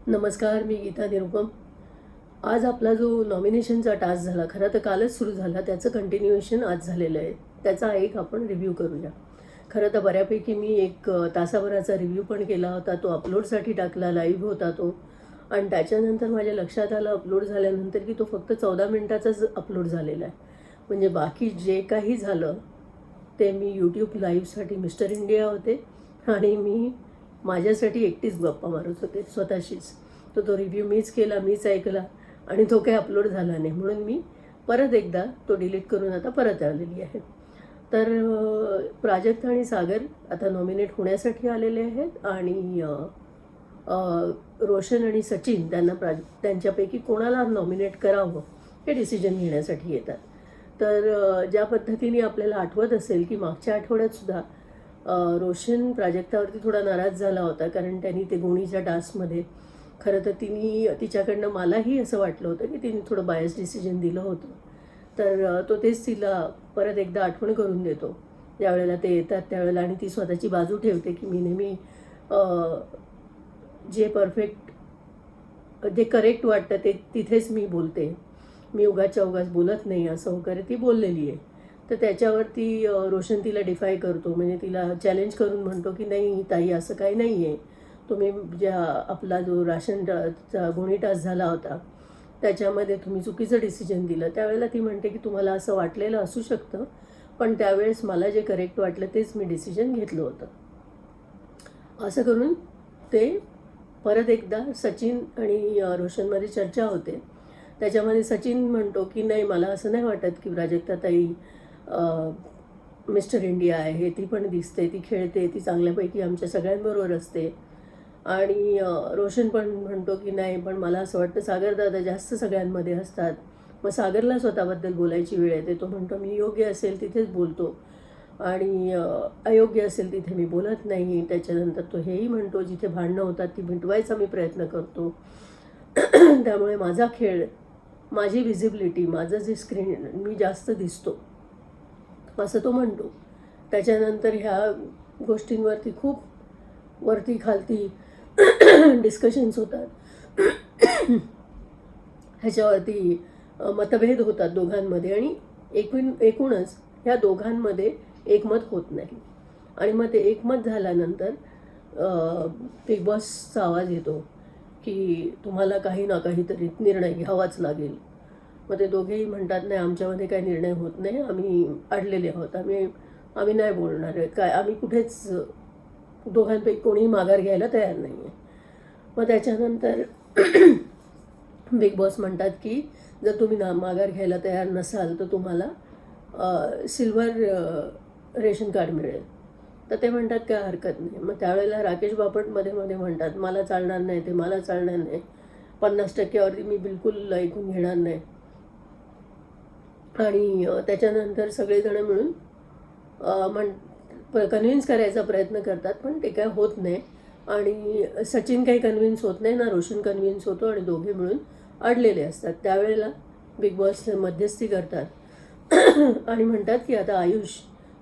नमस्कार, मी गीता निरुपम. आज आपला जो नॉमिनेशनचा टास्क झाला, खरं तर कालच सुरू झाला, त्याचं कंटिन्युएशन आज झालेलं आहे. त्याचा एक आपण रिव्ह्यू करूया. खरं तर बऱ्यापैकी मी एक तासाभराचा रिव्ह्यू पण केला होता. तो अपलोडसाठी टाकला, लाईव्ह होता तो. आणि त्याच्यानंतर माझ्या लक्षात आलं अपलोड झाल्यानंतर की तो फक्त 14 मिनिटाचाच अपलोड झालेला आहे. म्हणजे बाकी जे काही झालं ते मी यूट्यूब लाईव्हसाठी मिस्टर इंडिया होते आणि मी माझ्यासाठी एकटीच गप्पा मारत होते स्वतःशीच. तर तो रिव्ह्यू मीच केला, मीच ऐकला आणि तो काही अपलोड झाला नाही. म्हणून मी परत एकदा तो डिलीट करून आता परत आलेली आहे. तर प्राजक्त आणि सागर आता नॉमिनेट होण्यासाठी आलेले आहेत आणि रोशन आणि सचिन त्यांच्यापैकी कोणाला नॉमिनेट करावं हे डिसिजन घेण्यासाठी येतात. तर ज्या पद्धतीने आपल्याला आठवत असेल की मागच्या आठवड्यातसुद्धा रोशन प्राजक्तावरती थोडा नाराज झाला होता, कारण त्यांनी ते गोणीच्या टास्कमध्ये खरं तर तिच्याकडनं मलाही असं वाटलं होतं की तिने थोडं बायस डिसिजन दिलं होतं. तर तो तेच तिला परत एकदा आठवण करून देतो ज्यावेळेला ते येतात त्यावेळेला, आणि ती स्वतःची बाजू ठेवते की मी नेहमी जे जे करेक्ट वाटतं ते तिथेच मी बोलते, मी उगाच्या उगाच बोलत नाही असं वगैरे ती बोललेली आहे. तर त्याच्यावरती रोशन तिला डिफाय करतो, म्हणजे तिला चॅलेंज करून म्हणतो की नाही ताई, असं काही नाही आहे. तुम्ही आपला जो राशनचा गोणी टास्क झाला होता त्याच्यामध्ये तुम्ही चुकीचं डिसिजन दिलं. त्यावेळेला ती म्हणते की तुम्हाला असं वाटलेलं असू शकतं, पण त्यावेळेस मला जे करेक्ट वाटलं तेच मी डिसिजन घेतलं होतं. असं करून ते परत एकदा सचिन आणि रोशनमध्ये चर्चा होते. त्याच्यामध्ये सचिन म्हणतो की नाही, मला असं नाही वाटत की प्राजक्ताताई मिस्टर इंडिया आहे, ती पण दिसते, ती खेळते, ती चांगल्यापैकी आमच्या सगळ्यांबरोबर असते. आणि रोशन पण म्हणतो की नाही, पण मला असं वाटतं सागरदादा जास्त सगळ्यांमध्ये असतात. मग सागरला स्वतःबद्दल बोलायची वेळ येते. तो म्हणतो मी योग्य असेल तिथेच बोलतो आणि अयोग्य असेल तिथे मी बोलत नाही. त्याच्यानंतर तो हेही म्हणतो जिथे भांडणं होतात ती मिटवायचा मी प्रयत्न करतो. त्यामुळे माझा खेळ, माझी व्हिजिबिलिटी, माझं जे स्क्रीन, मी जास्त दिसतो असं तो म्हणतो. त्याच्यानंतर ह्या गोष्टींवरती खूप वरती खालती डिस्कशन्स होतात. ह्याच्यावरती मतभेद होतात दोघांमध्ये आणि एकूणच ह्या दोघांमध्ये एकमत होत नाही. आणि मग ते एकमत झाल्यानंतर बिग बॉसचा आवाज येतो की तुम्हाला काही ना काहीतरी निर्णय घ्यावाच लागेल. मग ते दोघेही म्हणतात नाही, आमच्यामध्ये काही निर्णय होत नाही, आम्ही अडलेले आहोत, आम्ही नाही बोलणार आहे काय, आम्ही कुठेच दोघांपैकी कोणीही माघार घ्यायला तयार नाही आहे. मग त्याच्यानंतर बिग बॉस म्हणतात की जर तुम्ही माघार घ्यायला तयार नसाल तर तुम्हाला सिल्वर रेशन कार्ड मिळेल. तर ते म्हणतात काय हरकत नाही. मग त्यावेळेला राकेश बापट मध्ये म्हणतात मला चालणार नाही, ते मला चालणार नाही, 50%वरती मी बिलकुल ऐकून घेणार नाही. आणि त्याच्यानंतर सगळेजण मिळून कन्व्हिन्स करायचा प्रयत्न करतात, पण ते काय होत नाही. आणि सचिन काही कन्व्हिन्स होत नाही ना, रोशन कन्व्हिन्स होतो आणि दोघे मिळून अडलेले असतात. त्यावेळेला बिग बॉस मध्यस्थी करतात आणि म्हणतात की आता आयुष,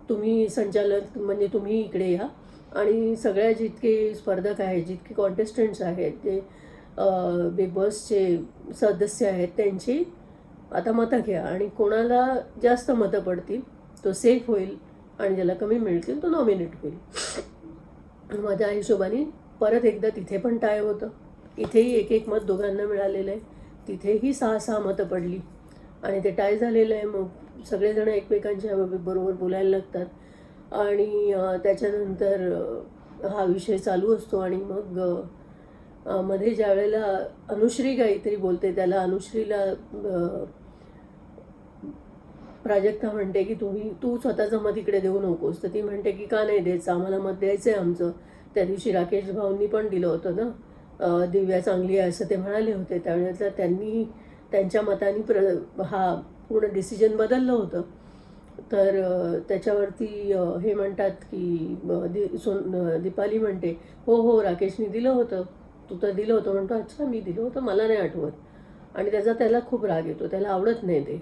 तुम्ही संचालक, म्हणजे तुम्ही इकडे या आणि सगळ्या जितके स्पर्धक आहेत, जितके कॉन्टेस्टंट्स आहेत, जे बिग बॉसचे सदस्य आहेत, त्यांची आता मतं घ्या आणि कोणाला जास्त मतं पडतील तो सेफ होईल आणि ज्याला कमी मिळतील तो नॉमिनेट होईल. माझ्या हिशोबाने परत एकदा तिथे पण टाय होतं. इथेही एक मत दोघांना मिळालेलं आहे, तिथेही 6-6 मतं पडली आणि ते टाय झालेलं आहे. मग सगळेजण एकमेकांच्या बरोबर बोलायला लागतात आणि त्याच्यानंतर हा विषय चालू असतो. आणि मग मध्ये ज्या वेळेला अनुश्री काहीतरी बोलते, त्याला अनुश्रीला प्राजक्ता म्हणते की तू स्वतःचं मत इकडे देऊ नकोस. तर ती म्हणते की का नाही द्यायचं, आम्हाला मत द्यायचं आहे आमचं. त्या दिवशी राकेश भाऊंनी पण दिलं होतं ना, दिव्या चांगली आहे असं ते म्हणाले होते. त्यावेळेला त्यांनी त्यांच्या मताने हा पूर्ण डिसिजन बदललं होतं. तर त्याच्यावरती हे म्हणतात की दीपाली म्हणते हो राकेशनी दिलं होतं, तू तर दिलं होतं. म्हणतो अच्छा मी दिलं होतं, मला नाही आठवत. आणि त्याला खूप राग येतो, त्याला आवडत नाही ते,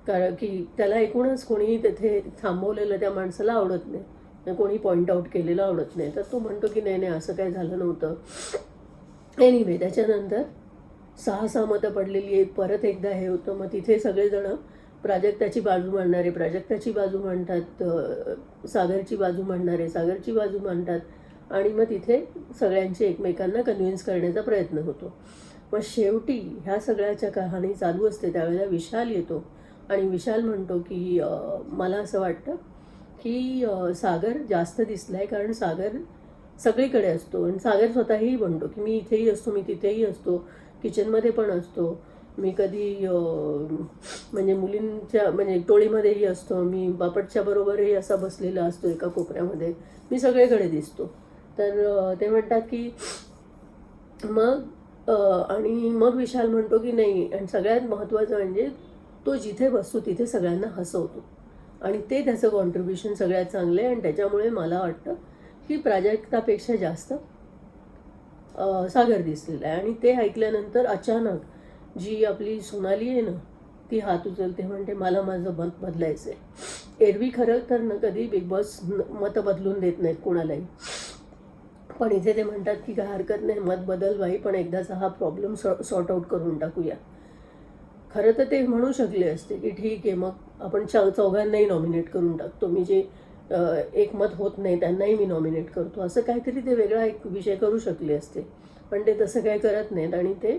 कारण की त्याला एकूणच कोणी तिथे थांबवलेलं त्या माणसाला आवडत नाही, कोणी पॉईंट आऊट केलेलं आवडत नाही. तर तो म्हणतो की नाही असं काही झालं नव्हतं, एनिवे त्याच्यानंतर 6-6 मतं पडलेली आहेत. परत एकदा हे होतं. मग तिथे सगळेजणं प्राजक्ताची बाजू मांडणारे प्राजक्ताची बाजू मांडतात, सागरची बाजू मांडणारे सागरची बाजू मांडतात आणि मग तिथे सगळ्यांची एकमेकांना कन्व्हिन्स करण्याचा प्रयत्न होतो. मग शेवटी ह्या सगळ्याच्या कहाणी चालू असते त्यावेळेला विशाल येतो आणि विशाल म्हणतो की मला असं वाटतं की सागर जास्त दिसला आहे, कारण सागर सगळीकडे असतो आणि सागर स्वतःही म्हणतो की मी इथेही असतो, मी तिथेही असतो, किचनमध्ये पण असतो, मी कधी म्हणजे मुलींच्या म्हणजे टोळीमध्येही असतो, मी बापटच्या बरोबरही असा बसलेला असतो एका कोपऱ्यामध्ये, मी सगळीकडे दिसतो. तर ते म्हणतात की मग आणि मग विशाल म्हणतो की नाही, आणि सगळ्यात महत्त्वाचं म्हणजे तो जिथे बसतो तिथे सगळ्यांना हसवतो आणि ते त्याचं कॉन्ट्रीब्युशन सगळ्यात चांगलं आहे. आणि त्याच्यामुळे मला वाटतं की प्राजक्तापेक्षा जास्त सागर दिसलेला आहे. आणि ते ऐकल्यानंतर अचानक जी आपली सोनाली आहे ना, ती हात उचलते, म्हणते मला माझं मत बदलायचं आहे. एरवी खरं तर ना कधी बिग बॉस मतं बदलून देत नाहीत कोणालाही, पण इथे ते म्हणतात की काय हरकत नाही, मत बदल बाई, पण एकदाचा हा प्रॉब्लेम सॉर्ट आऊट करून टाकूया. खरं तर ते म्हणू शकले असते की ठीक आहे, मग आपण चौघांनाही नॉमिनेट करून टाकतो, मी जे एक मत होत नाही त्यांनाही मी नॉमिनेट करतो, असं काहीतरी ते वेगळा एक विषय करू शकले असते. पण ते तसं काही करत नाहीत आणि ते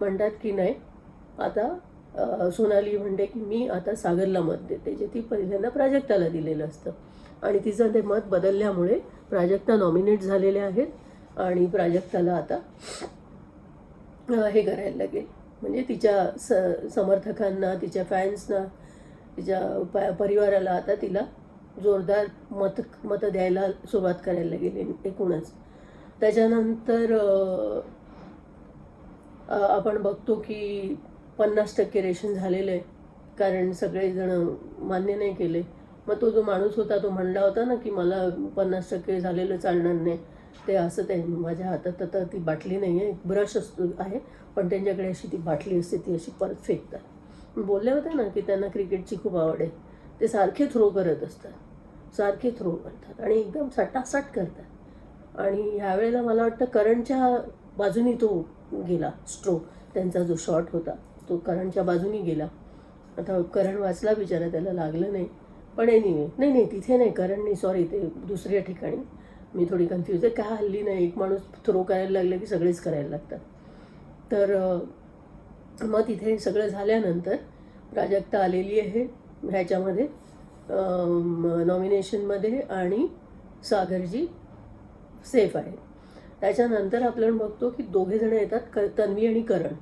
म्हणतात की नाही, आता सोनाली म्हणते की मी आता सागरला मत देते, जे ती पहिल्यांदा प्राजक्ताला दिलेलं असतं. आणि तिचं ते मत बदलल्यामुळे प्राजक्ता नॉमिनेट झालेल्या आहेत आणि प्राजक्ताला आता हे करायला लागेल, म्हणजे तिच्या समर्थकांना, तिच्या फॅन्सना, तिच्या परिवाराला आता तिला जोरदार मतं द्यायला सुरुवात करायला लागेल एकूणच. त्याच्यानंतर आपण बघतो की 50% रेशन झालेलं आहे, कारण सगळेजण मान्य नाही केले. मग तो जो माणूस होता तो म्हणला होता ना की मला 50% झालेलं चालणार नाही, ते असं ते माझ्या हातात आता ती बाटली नाही आहे, ब्रश असतो आहे, पण त्यांच्याकडे अशी ती बाटली असते, ती अशी परत फेकतात. बोलले होते ना की त्यांना क्रिकेटची खूप आवड आहे, ते सारखे थ्रो करत असतात, सारखे थ्रो करतात आणि एकदम सटासट करतात. आणि ह्यावेळेला मला वाटतं करणच्या बाजूनी तो गेला, स्ट्रो त्यांचा जो शॉट होता तो करणच्या बाजूनी गेला. आता करण वाचला बिचारा, त्याला लागलं नाही, पण एनिवे नाही तिथे नाही, करण नाही, सॉरी, ते दुसऱ्या ठिकाणी. मी थोडी कन्फ्यूज आहे, काय हल्ली नाही एक माणूस थ्रो करायला लागलं की सगळेच करायला लागतात. तर मग तिथे सगळं झाल्यानंतर प्राजक्ता आलेली आहे ह्याच्यामध्ये नॉमिनेशनमध्ये आणि सागरजी सेफ आहे. त्याच्यानंतर आपण बघतो की दोघेजणं येतात, तन्वी आणि करण,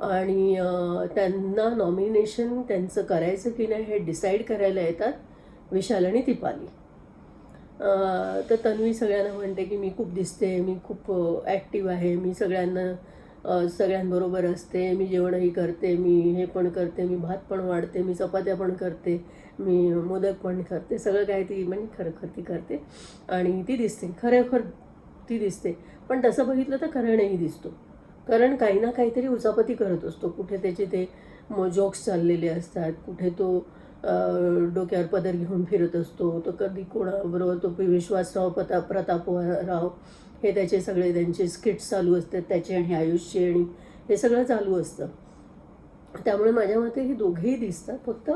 आणि त्यांना नॉमिनेशन त्यांचं करायचं की नाही हे डिसाईड करायला येतात विशाल आणि दीपाली. तर तन्वी सगळ्यांना म्हणते की मी खूप दिसते, मी खूप ॲक्टिव्ह आहे, मी सगळ्यांबरोबर असते, मी जेवणही करते, मी हे पण करते, मी भात पण वाढते, मी चपात्या पण करते, मी मोदक पण करते, सगळं काय ती म्हणजे खरखर ती करते आणि ती दिसते, खरेखर ती दिसते. पण तसं बघितलं तर करणही दिसतो. करण काही ना काहीतरी उचापती करत असतो, कुठे त्याचे ते जोक्स चाललेले असतात, कुठे तो डोक्यावर पदर घेऊन फिरत असतो, तो कधी कोणाबरोबर तो विश्वासराव प्रतापराव हे त्याचे सगळे त्यांचे स्किट्स चालू असतात त्याचे आणि आयुषचे, आणि हे सगळं चालू असतं. त्यामुळे माझ्या मते हे दोघेही दिसतात, फक्त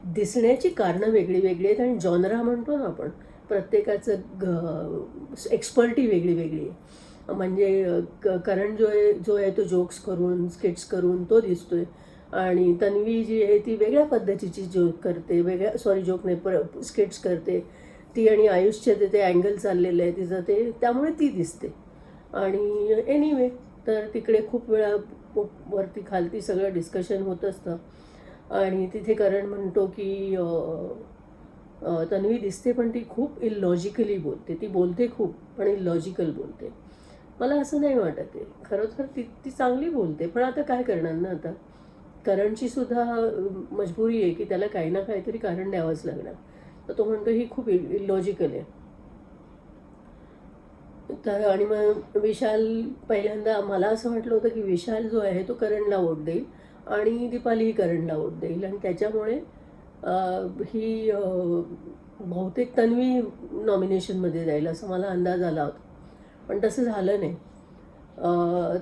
दिसण्याची कारणं वेगळी वेगळी आहेत आणि जॉनरा म्हणतो ना आपण, प्रत्येकाचं एक्सपर्टी वेगळी वेगळी आहे. म्हणजे करण जो आहे तो जोक्स करून स्किट्स करून तो दिसतोय, आणि तन्वी जी आहे ती वेगळ्या पद्धतीची जोक करते, जोक नाही स्किट्स करते ती, आणि आयुष्य ते अँगल चाललेलं आहे तिचं ते, त्यामुळे ती दिसते. आणि एनिवे तर तिकडे खूप वेळा वरती खालती सगळं डिस्कशन होत असतं आणि तिथे करण म्हणतो की तन्वी दिसते पण ती खूप इलॉजिकली बोलते, ती बोलते खूप पण इलॉजिकल बोलते. मला असं नाही वाटत आहे, खरोखर ती चांगली बोलते, पण आता काय करणार ना, आता करणची सुद्धा मजबुरी आहे की त्याला काही ना काहीतरी कारण द्यावंच लागणार. तर तो म्हणतो ही खूप इलॉजिकल आहे. तर आणि मग विशाल, पहिल्यांदा मला असं वाटलं होतं की विशाल जो आहे तो करणला वोट देईल आणि दीपालीही करणला वोट देईल, आणि त्याच्यामुळे ही बहुतेक तन्वी नॉमिनेशनमध्ये जाईल असं मला अंदाज आला होता, पण तसं झालं नाही.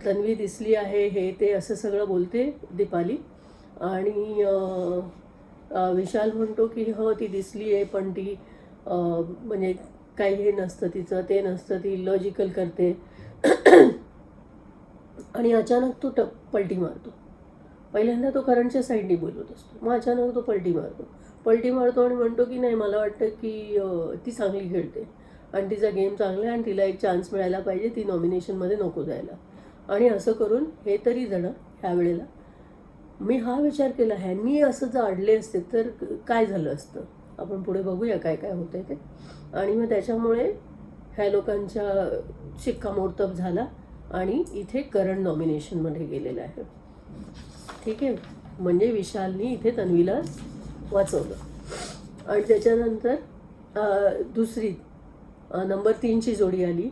तन्वी दिसली आहे हे ते असं सगळं बोलते दीपाली. आणि विशाल म्हणतो की हो ती दिसली आहे पण ती म्हणजे काही हे नसतं तिचं, ते नसतं, ती लॉजिकल करते. आणि अचानक तो पलटी मारतो. पहिल्यांदा तो करणच्या साईडनी बोलत असतो, मग अचानक तो पलटी मारतो आणि म्हणतो की नाही मला वाटतं की ती चांगली खेळते आणि तिचा गेम चांगला आहे आणि तिला एक चान्स मिळायला पाहिजे, ती नॉमिनेशनमध्ये नको जायला. आणि असं करून हे तरी जण ह्यावेळेला मी हा विचार केला ह्यांनी असं जर अडले असते तर काय झालं असतं. आपण पुढे बघूया काय काय होतंय ते. आणि मग त्याच्यामुळे ह्या लोकांच्या शिक्कामोर्तब झाला आणि इथे करण नॉमिनेशनमध्ये गेलेला आहे. ठीक आहे, म्हणजे विशालनी इथे तन्वीला वाचवलं. आणि त्याच्यानंतर दुसरी नंबर 3ची जोडी आली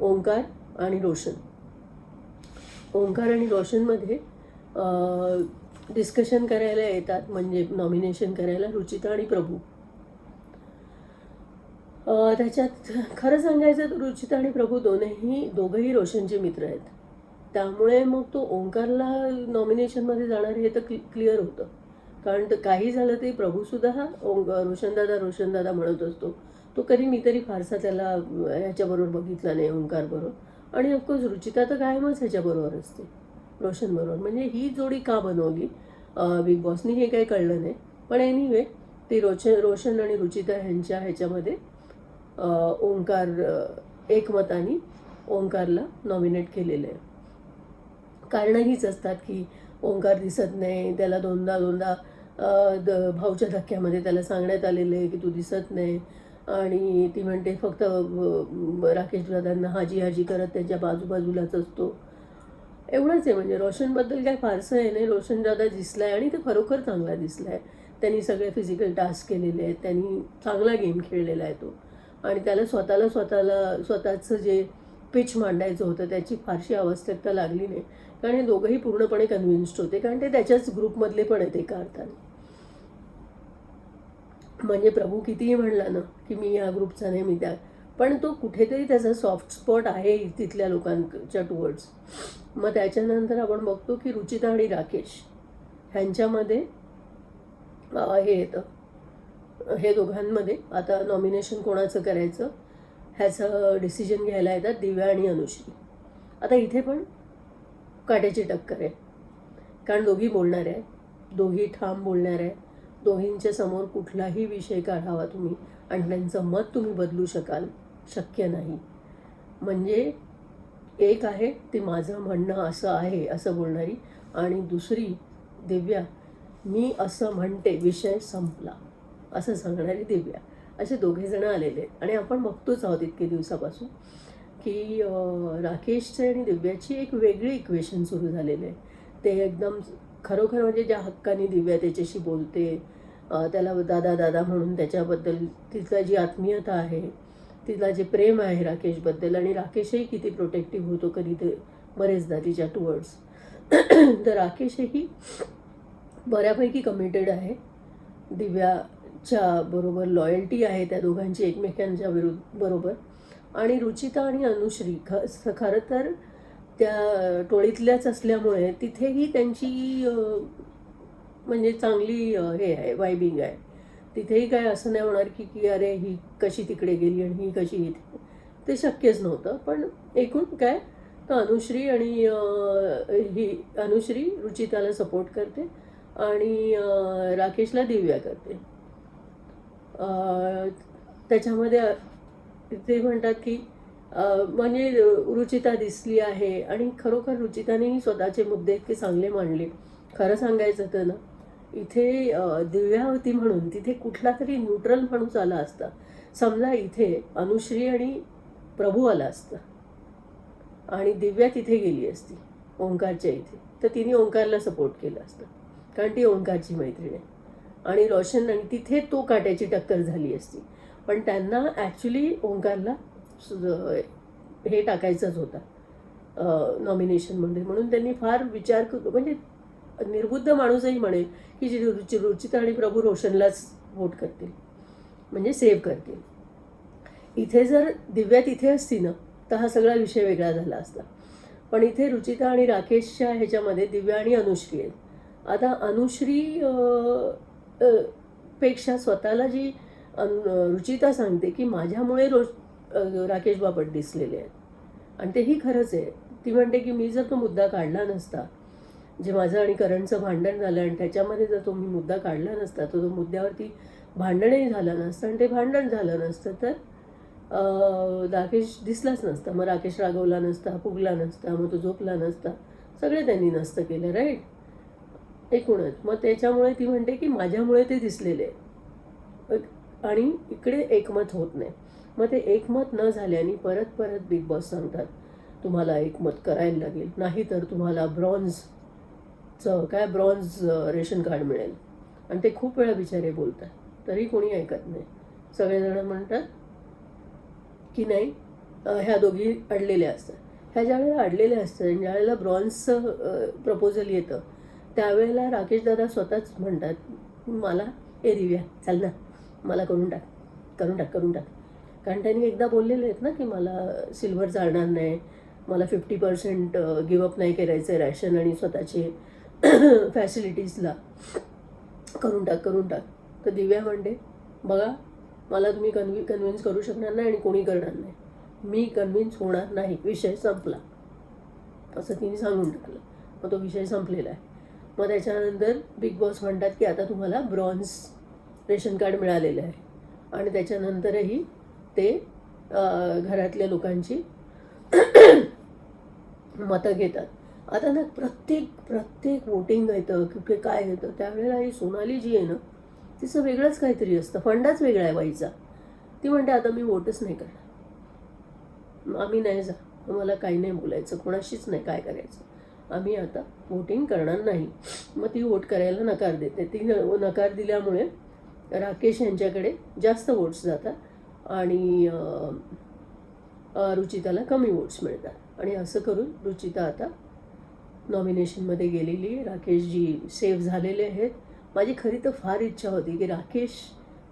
ओंकार आणि रोशन. ओंकार आणि रोशनमध्ये डिस्कशन करायला येतात, म्हणजे नॉमिनेशन करायला रुचिता आणि प्रभू. त्याच्यात खरं सांगायचं तर रुचिता आणि प्रभू दोघंही रोशनचे मित्र आहेत. त्यामुळे मग तो ओंकारला नॉमिनेशनमध्ये जाणार हे तर क्लिअर होतं. कारण काही झालं तरी प्रभूसुद्धा हा रोशनदादा म्हणत असतो. तो कधी मी तरी फारसा त्याला ह्याच्याबरोबर बघितला नाही ओंकारबरोबर. आणि ऑफकोर्स रुचिता तर कायमच ह्याच्याबरोबर असते रोशनबरोबर. म्हणजे ही जोडी का बनवली बिग बॉसनी हे काही कळलं नाही. पण एनिवे ती रोशन आणि रुचिता ह्याच्यामध्ये ओंकार एकमताने ओंकारला नॉमिनेट केलेलं आहे. कारणं हीच असतात की ओंकार दिसत नाही, त्याला दोनदा भाऊच्या धक्क्यामध्ये त्याला सांगण्यात आलेलं आहे की तू दिसत नाही. आणि ती म्हणते फक्त राकेश दादांना हाजी करत त्यांच्या बाजूलाच असतो. एवढंच आहे. म्हणजे रोशनबद्दल काय फारसं आहे नाही. रोशन दादा दिसला आहे आणि ते खरोखर चांगला दिसला आहे. त्यांनी सगळे फिजिकल टास्क केलेले आहेत, त्यांनी चांगला गेम खेळलेला आहे तो. आणि त्याला स्वतःचं जे पिच मांडायचं होतं त्याची फारशी आवश्यकता लागली नाही. कारण हे दोघंही पूर्णपणे कन्व्हिन्स्ड होते, कारण ते त्याच्याच ग्रुपमधले पण आहेत एका अर्थाने. म्हणजे प्रभू कितीही म्हणला ना की मी या ग्रुपचा नाही, मी त्या, पण तो कुठेतरी त्याचा सॉफ्ट स्पॉट आहे तिथल्या लोकांच्या टुवर्ड्स. मग त्याच्यानंतर आपण बघतो की रुचिता आणि राकेश ह्यांच्यामध्ये हे येतं. हे दोघांमध्ये आता नॉमिनेशन कोणाचं करायचं ह्याचं डिसिजन घ्यायला येतात दिव्या आणि अनुश्री. आता इथे पण काट्याची टक्कर आहे, कारण दोघी बोलणार आहे, दोघी ठाम बोलणार आहे. दोघींच्या समोर कुठलाही विषय काढावा तुम्ही आणि त्यांचं मत तुम्ही बदलू शक्य नाही. म्हणजे एक आहे ती माझं म्हणणं असं आहे असं बोलणारी, आणि दुसरी दिव्या मी असं म्हणते विषय संपला असं सांगणारी दिव्या. असे दोघेजण आलेले आहेत. आणि आपण बघतोच आहोत इतके दिवसापासून की राकेशचे आणि दिव्याची एक वेगळी इक्वेशन सुरू झालेलं आहे. ते एकदम खरोखर म्हणजे ज्या हक्काने दिव्या त्याच्याशी बोलते, त्याला दादा म्हणून त्याच्याबद्दल तिथला जी आत्मीयता आहे, तिला जे प्रेम आहे राकेशबद्दल, आणि राकेशही किती प्रोटेक्टिव्ह होतो कधी ते बरेचदा तिच्या टुवर्ड्स. तर राकेशही बऱ्यापैकी कमिटेड आहे दिव्याच्या बरोबर, लॉयल्टी आहे त्या दोघांची एकमेकांच्या बरोबर. आणि रुचिता आणि अनुश्री खरं तर त्या टोळीतल्याच असल्यामुळे तिथेही त्यांची म्हणजे चांगली हे आहे, वायबिंग आहे. तिथेही काय असं नाही होणार की अरे ही कशी तिकडे गेली आणि ही कशी इथे, ते शक्यच नव्हतं. पण एकूण काय तर अनुश्री रुचिताला सपोर्ट करते आणि राकेशला दिव्या करते. त्याच्यामध्ये ते म्हणतात की म्हणजे रुचिता दिसली आहे, आणि खरोखर रुचितानेही स्वतःचे मुद्दे इतके चांगले मांडले. खरं सांगायचं तर ना इथे दिव्या होती म्हणून तिथे कुठला तरी न्यूट्रल माणूस आला असता. समजा इथे अनुश्री आणि प्रभू आला असता आणि दिव्या तिथे गेली असती ओंकारच्या इथे, तर तिने ओंकारला सपोर्ट केलं असतं, कारण ती ओंकारची मैत्रीण आहे. आणि रोशन, आणि तिथे तो काट्याची टक्कर झाली असती. पण त्यांना ॲक्च्युली ओंकारला हे टाकायचंच होता नॉमिनेशनमध्ये, म्हणून त्यांनी फार विचार म्हणजे निर्बुद्ध माणूसही म्हणेल की रुचिता आणि प्रभू रोशनलाच वोट करतील, म्हणजे सेव्ह करतील. इथे जर दिव्या तिथे असती ना तर हा सगळा विषय वेगळा झाला असता. पण इथे रुचिता आणि राकेशच्या ह्याच्यामध्ये दिव्या आणि अनुश्री आहेत. आता अनुश्री पेक्षा स्वतःला जी रुचिता सांगते की माझ्यामुळे राकेश बापट दिसलेले आहेत, आणि तेही खरंच आहे. ती म्हणते की मी जर तो मुद्दा काढला नसता, जे माझं आणि करणचं भांडण झालं, आणि त्याच्यामध्ये जर तो मी मुद्दा काढला नसता, तर तो मुद्द्यावरती भांडणही झालं नसतं, आणि ते भांडण झालं नसतं तर राकेश दिसलाच नसता. मग राकेश रागवला नसता, फुगला नसता, मग तो झोपला नसता, सगळे त्यांनी नसतं केलं, राईट. एकूणच मग त्याच्यामुळे ती म्हणते की माझ्यामुळे ते दिसलेले, आणि इकडे एकमत होत नाही. मग ते एकमत न झाल्याने परत परत बिग बॉस सांगतात तुम्हाला एकमत करायला लागेल, नाही तर तुम्हाला ब्रॉन्झ रेशन कार्ड मिळेल. आणि ते खूप वेळा बिचारे बोलतात, तरी कोणी ऐकत नाही. सगळेजण म्हणतात की नाही, ह्या दोघी अडलेल्या असतात. ह्या ज्यावेळेला अडलेल्या असतात आणि ज्यावेळेला ब्रॉन्झचं प्रपोजल येतं, त्यावेळेला राकेश दादा स्वतःच म्हणतात मला दिव्या चाल ना, मला करून टाक. कारण त्यांनी एकदा बोललेले आहेत ना की मला सिल्वर चालणार नाही, मला 50% गिवअप नाही करायचं आहे रॅशन आणि स्वतःचे फॅसिलिटीजला, करून टाक. तर दिव्या म्हणते बघा, मला तुम्ही कन्व्हिन्स करू शकणार नाही आणि कोणी करणार नाही, मी कन्व्हिन्स होणार नाही, विषय संपला, असं तिने सांगून टाकलं. मग तो विषय संपलेला आहे. मग त्याच्यानंतर बिग बॉस म्हणतात की आता तुम्हाला ब्रॉन्झ रेशन कार्ड मिळालेलं आहे, आणि त्याच्यानंतरही ते घरातल्या लोकांची मतं घेतात. आता ना प्रत्येक वोटिंग येतं की काय येतं, त्यावेळेला ही सोनाली जी आहे ना, तिचं वेगळंच काहीतरी असतं, फंडाच वेगळा आहे बाईचा. ती म्हणते आता मी वोटच नाही करणार, आम्ही नाही जा, मला काही नाही बोलायचं, कोणाशीच नाही काय करायचं, आम्ही आता वोटिंग करणार नाही. मग ती वोट करायला नकार देते. ती नकार दिल्यामुळे राकेश यांच्याकडे जास्त वोट्स जातात आणि रुचिताला कमी वोट्स मिळतात. आणि असं करून रुचिता आता नॉमिनेशनमध्ये गेलेली, राकेशजी सेव्ह झालेले आहेत. माझी खरी तर फार इच्छा होती की राकेश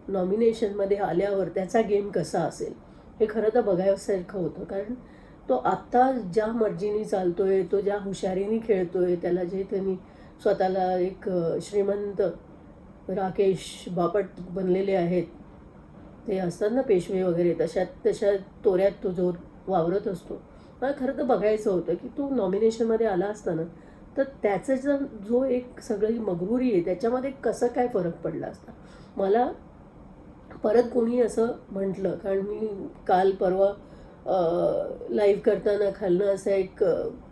नॉमिनेशनमध्ये आल्यावर त्याचा गेम कसा असेल हे खरं तर बघायसारखं होतं. कारण तो आत्ता ज्या मर्जीने चालतोय, तो ज्या हुशारीने खेळतोय, त्याला जे त्यांनी स्वतःला एक श्रीमंत राकेश बापट बनलेले आहेत, ते असतात ना पेशवे वगैरे, तशा तोऱ्यात तो जो वावरत असतो. मला खरं तर बघायचं होतं की तो नॉमिनेशनमध्ये आला असताना तर त्याचं जो एक सगळी मगरुरी आहे त्याच्यामध्ये कसं काय फरक पडला असता. मला परत कोणी असं म्हटलं, कारण मी काल परवा लाईव्ह करताना खालनं असा एक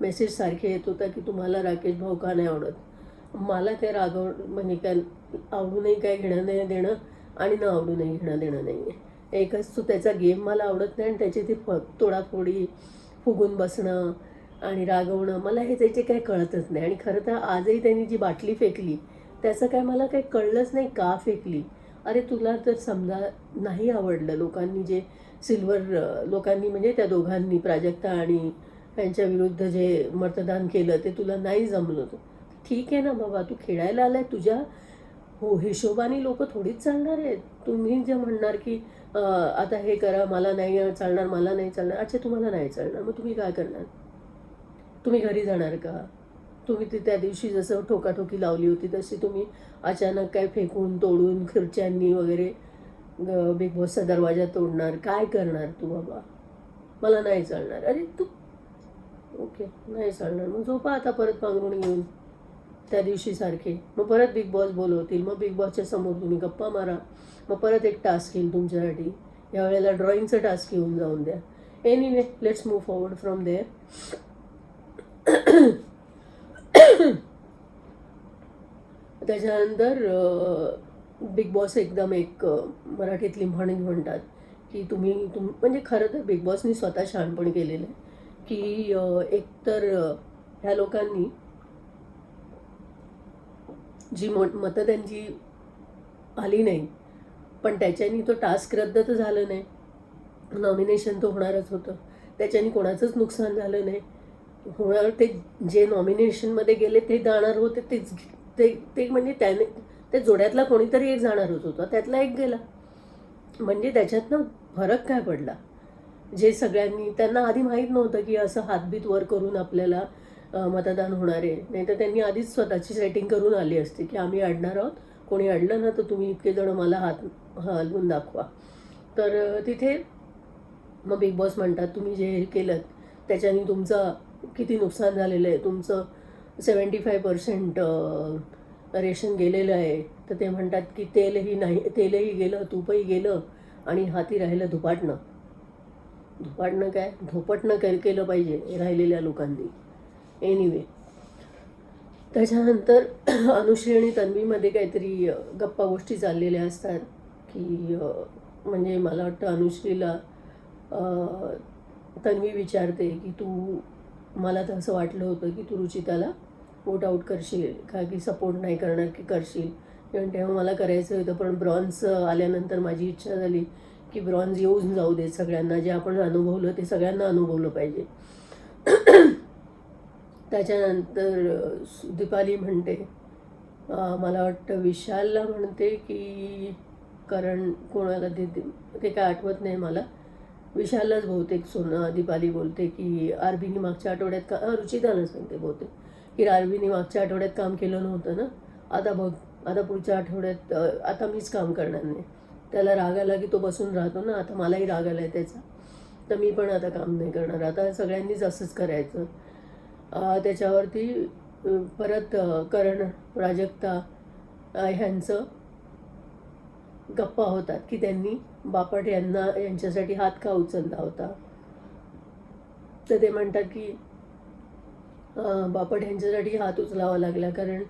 मेसेज सारखे येत होता की तुम्हाला राकेश भाऊ का नाही आवडत. मला ते म्हणजे काय आवडूनही काय घेणं नाही देणं, आणि न आवडूनही घेणं देणं नाही आहे. एकच तो त्याचा गेम मला आवडत नाही, आणि त्याची ती तोडाफोडी, फुगून बसणं आणि रागवणं, मला हे त्याचे काही कळतच नाही. आणि खरं तर आजही त्यांनी जी बाटली फेकली त्याचं काय मला काही कळलंच नाही का फेकली. अरे तुला तर समजा नाही आवडलं, लोकांनी जे लोकांनी म्हणजे त्या दोघांनी, प्राजक्ता आणि त्यांच्या विरुद्ध जे मतदान केलं ते तुला नाही जमलं, होतं ठीक आहे ना बाबा, तू खेळायला आलाय, तुझ्या हिशोबाने लोक थोडीच चालणार आहेत. तुम्ही जे म्हणणार की आता हे करा, मला नाही चालणार, अच्छा तुम्हाला नाही चालणार, मग तुम्ही काय करणार? तुम्ही घरी जाणार का? तुम्ही त्या दिवशी जसं ठोकाठोकी लावली होती तशी तुम्ही अचानक काय फेकून तोडून खुर्च्यांनी वगैरे बिग बॉसचा दरवाजा तोडणार? काय करणार तू बाबा? मला नाही चालणार. अरे तू ओके नाही चालणार, मग झोपा आता परत पांघरुण घेऊन त्या दिवशी सारखे. मग परत बिग बॉस बोलवतील, मग बिग बॉसच्या समोर तुम्ही गप्पा मारा, मग परत एक टास्क येईल तुमच्यासाठी. यावेळेला ड्रॉइंगचं टास्क येऊन जाऊन द्या. Anyway, let's move forward from there. त्याच्यानंतर बिग बॉस एकदम एक मराठीतली म्हण म्हणतात की म्हणजे खरं तर बिग बॉसनी स्वतः शहाणपण केलेलं आहे की एकतर ह्या लोकांनी जी मतं त्यांची आली नाही, पण त्याच्यानी तो टास्क रद्द तर झालं नाही, नॉमिनेशन तर होणारच होतं, त्याच्यानी कोणाचंच नुकसान झालं नाही. होणार ते जे नॉमिनेशनमध्ये गेले ते जाणार होते, ते म्हणजे त्याने ते जोड्यातला कोणीतरी एक जाणारच होता, त्यातला एक गेला. म्हणजे त्याच्यातनं फरक काय पडला? जे सगळ्यांनी, त्यांना आधी माहीत नव्हतं की असं हातबीत वर करून आपल्याला मतदान होणार आहे. नाही तर त्यांनी आधीच स्वतःची सेटिंग करून आली असते की आम्ही अडणार आहोत, कोणी अडलं ना तर तुम्ही इतके जण मला हात हलवून दाखवा. तर तिथे मग बिग बॉस म्हणतात तुम्ही जे हे केलं त्याच्याने तुमचं किती नुकसान झालेलं आहे, तुमचं 75% रेशन गेलेलं आहे. तर ते म्हणतात की तेलही नाही, तेलही गेलं, तूपही गेलं आणि हाती राहिलं धुपाटणं. धुपाटणं काय, धोपटणं केलं पाहिजे राहिलेल्या लोकांनी. एनिवे, त्याच्यानंतर अनुश्री आणि तन्वीमध्ये काहीतरी गप्पा गोष्टी चाललेल्या असतात की म्हणजे मला वाटतं अनुश्रीला तन्वी विचारते की तू, मला तर असं वाटलं होतं की तू रुचिताला वोट आऊट करशील का, की सपोर्ट नाही करणार की करशील. तेव्हा मला करायचं होतं, पण ब्रॉन्झ आल्यानंतर माझी इच्छा झाली की ब्रॉन्झ येऊन जाऊ दे सगळ्यांना, जे आपण अनुभवलं ते सगळ्यांना अनुभवलं पाहिजे. त्याच्यानंतर दीपाली म्हणते, मला वाटतं विशालला म्हणते की कारण कोणाला ते काय आठवत नाही मला, विशाललाच बहुतेक दीपाली बोलते की आरबीनी मागच्या आठवड्यात रुचिताला सांगते बहुतेक की आरबीनी मागच्या आठवड्यात काम केलं नव्हतं ना, आता पुढच्या आठवड्यात आता मीच काम करणार नाही. त्याला राग आला की तो बसून राहतो ना, आता मलाही राग आला आहे त्याचा, तर मी पण आता काम नाही करणार, आता सगळ्यांनीच असंच करायचं. त्याच्यावरती परत करण, प्राजक्ता ह्यांचं गप्पा होतात की त्यांनी बापट यांच्यासाठी हात का उचलला होता. तर ते म्हणतात की बापट यांच्यासाठी हात उचलावा लागला कारण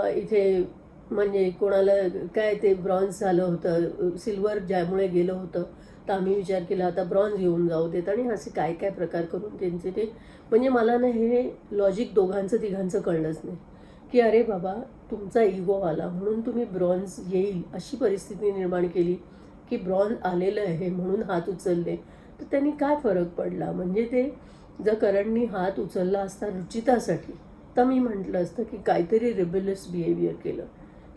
इथे म्हणजे कोणाला काय ते ब्रॉन्झ झालं होतं, सिल्वर ज्यामुळे गेलं होतं, तर आम्ही विचार केला आता ब्रॉन्झ येऊन जाऊ देत. आणि असे काय काय प्रकार करून त्यांचे ते, म्हणजे मला ना हे लॉजिक दोघांचं तिघांचं कळलंच नाही की अरे बाबा तुमचा इगो आला म्हणून तुम्ही ब्रॉन्झ येईल अशी परिस्थिती निर्माण केली की ब्रॉन्झ आलेलं आहे म्हणून हात उचलले. तर त्यांनी काय फरक पडला. म्हणजे ते जर करणनी हात उचलला असता रुचितासाठी तर मी म्हटलं असतं की काहीतरी रिबेलियस बिहेवियर केलं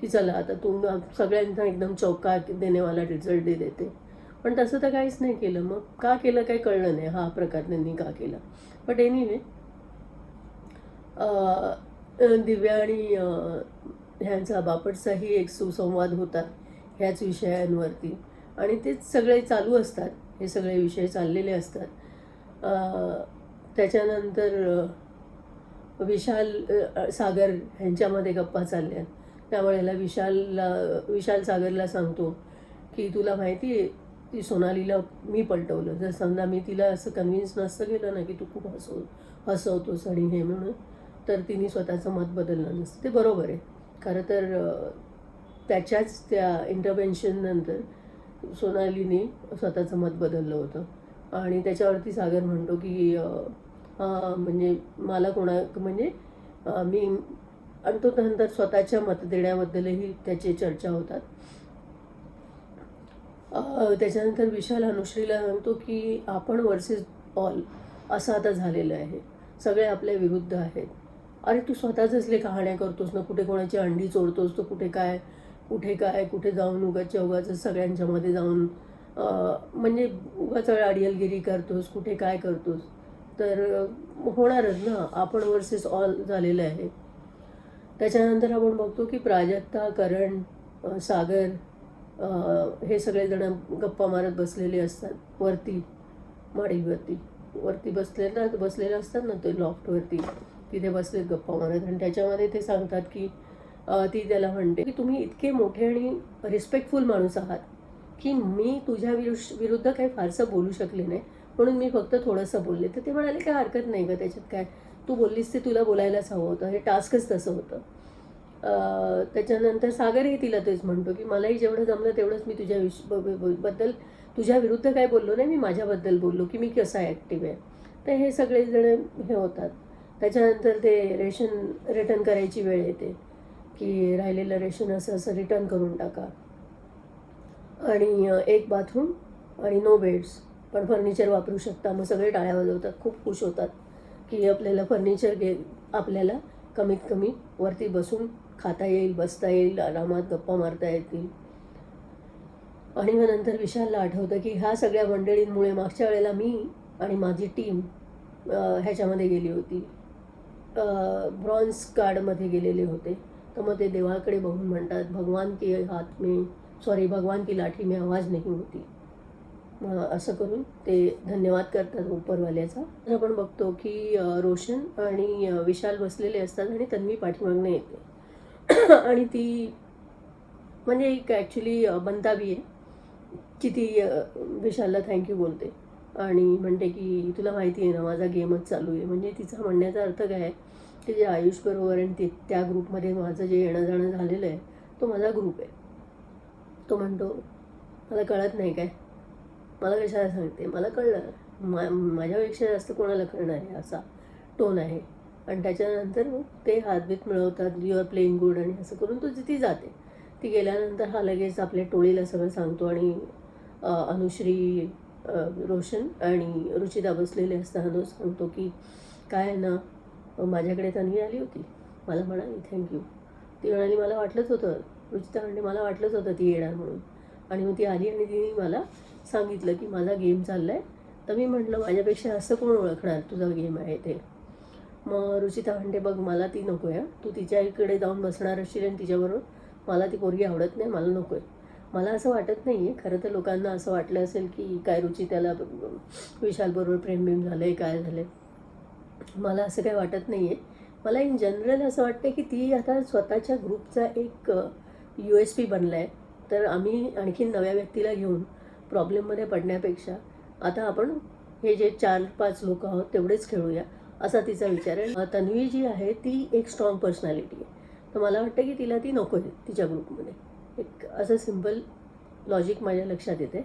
की चला आता तू सगळ्यांना एकदम चौका देणेवाला रिझल्ट देते, पण तसं तर काहीच नाही केलं. मग का केलं काही कळलं नाही, हा प्रकार त्यांनी का केला. बट एनिवे, दिव्या आणि ह्यांचा बापटचाही एक सुसंवाद होता ह्याच विषयांवरती आणि तेच सगळे चालू असतात, हे सगळे विषय चाललेले असतात. त्याच्यानंतर विशाल सागर ह्यांच्यामध्ये गप्पा चालल्या, त्यावेळेला विशाल सागरला सांगतो की तुला माहिती आहे ती सोनालीला मी पलटवलं, जर समजा मी तिला असं कन्व्हिन्स नसतं केलं ना की तू खूप हसवतोस आणि हे म्हणून, तर तिने स्वतःचं मत बदललं नसतं. ते बरोबर आहे. खरं तर त्याच्याच त्या इंटरव्हेन्शननंतर सोनालीने स्वतःचं मत बदललं होतं आणि त्याच्यावरती सागर म्हणतो की म्हणजे मला म्हणजे मी, आणि तो नंतर स्वतःच्या मत देण्याबद्दलही त्याची चर्चा होतात. त्याच्यानंतर विशाल अनुश्रीला सांगतो की आपण वर्सेस ऑल असं आता झालेलं आहे, सगळे आपल्या विरुद्ध आहेत. अरे तू स्वतःच असले कहाण्या करतोस ना, कुठे कोणाची अंडी चोरतोस, तो कुठे जाऊन उगाच सगळ्यांच्यामध्ये जाऊन म्हणजे उगाच अडियलगिरी करतोस, कुठे काय करतोस, तर होणारच ना, आपण वर्सेस ऑल झालेलं आहे. त्याच्यानंतर आपण बघतो की प्राजक्ता, करण, सागर हे सगळेजण गप्पा मारत बसलेले असतात वरती माडीवरती बसलेले असतात ना, ते लॉफ्टवरती, तिथे बसलेत गप्पा मारत. आणि त्याच्यामध्ये ते सांगतात की ती त्याला म्हणते की तुम्ही इतके मोठे आणि रिस्पेक्टफुल माणूस आहात की मी तुझ्या विरुद्ध काही फारसं बोलू शकले नाही, म्हणून मी फक्त थोडंसं बोलले. तर ते म्हणाले काय हरकत नाही गं त्याच्यात काय, तू बोललीस ते तुला बोलायलाच हवं होतं, हे टास्कच तसं होतं. त्याच्यानंतर सागरही तिला तेच म्हणतो की मलाही जेवढं जमलं तेवढंच मी बद्दल तुझ्या विरुद्ध काय बोललो नाही, मी माझ्याबद्दल बोललो की मी कसा ॲक्टिव्ह आहे. तर हे सगळेजण हे होतात. त्याच्यानंतर ते रेशन रिटर्न करायची वेळ येते की राहिलेलं रेशन असं रिटर्न करून टाका, आणि एक बाथरूम आणि नो बेड्स पण फर्निचर वापरू शकता. मग सगळे टाळ्या वाजवतात, खूप खुश होतात की आपल्याला आपल्याला कमीत कमी वरती बसून खाता येईल, बसता येईल, आरामात गप्पा मारता येतील. आणि मग नंतर विशालला आठवतं की ह्या सगळ्या मंडळींमुळे मागच्या वेळेला मी आणि माझी टीम ह्याच्यामध्ये गेली होती, ब्रॉन्झ कार्डमध्ये गेलेले होते. तर मग ते देवाकडे बघून म्हणतात, भगवान की लाठी में आवाज नहीं होती. असं करून ते धन्यवाद करतात उपरवाल्याचा. तर आपण बघतो की रोशन आणि विशाल बसलेले असतात आणि तन्वी पाठीमागनं येते आणि ती म्हणजे एक ॲक्च्युली बनतावी आहे की ती विशालला थँक्यू बोलते आणि म्हणते की तुला माहिती आहे ना माझा गेमच चालू आहे. म्हणजे तिचा म्हणण्याचा अर्थ काय आहे की जे आयुषबरोबर आणि त्या ग्रुपमध्ये माझं जे येणं जाणं झालेलं आहे तो माझा ग्रुप आहे. तो म्हणतो मला कळत नाही काय, मला कशाला सांगते, मला कळलं, माझ्यापेक्षा जास्त कोणाला कळणार आहे, असा टोन आहे. आणि त्याच्यानंतर मग ते हातबीत मिळवतात, यू आर प्लेइंग गुड आणि असं करून तो ती जाते. ती गेल्यानंतर हा लगेच आपल्या टोळीला सगळं सांगतो आणि अनुश्री, रोशन आणि रुचिता बसलेले असताना सांगतो की काय ना, माझ्याकडे तन्वी आली होती, मला म्हणाली थँक्यू. ती म्हणाली मला वाटलंच होतं, रुचिता म्हणते मला वाटलंच होतं ती येणार म्हणून. आणि मग ती आली आणि तिने मला सांगितलं की माझा गेम चालला आहे. तर मी म्हटलं माझ्यापेक्षा असं कोण ओळखणार तुझा गेम आहे ते. मग रुचिता म्हणते बघ मला ती नको आहे, तू तिच्या इकडे जाऊन बसणार असशील आणि तिच्याबरोबर, मला ती पोरगी आवडत नाही, मला नको आहे. मला असं वाटत नाही आहे, खरं तर लोकांना असं वाटलं असेल की काय रुचिताला विशालबरोबर प्रेम झालं आहे, काय झालं आहे. मला असं काय वाटत नाही आहे. मला इन जनरल असं वाटतं की ती आता स्वतःच्या ग्रुपचा एक USP बनला आहे. तर आम्ही आणखीन नव्या व्यक्तीला घेऊन प्रॉब्लेममध्ये पडण्यापेक्षा आता आपण हे जे 4-5 लोक आहोत तेवढेच खेळूया, असा तिचा विचार आहे. तन्वी जी आहे ती एक स्ट्रॉंग पर्सनॅलिटी आहे. तर मला वाटतं की तिला ती नको आहे तिच्या ग्रुपमध्ये. एक असं सिम्पल लॉजिक माझ्या लक्षात येते.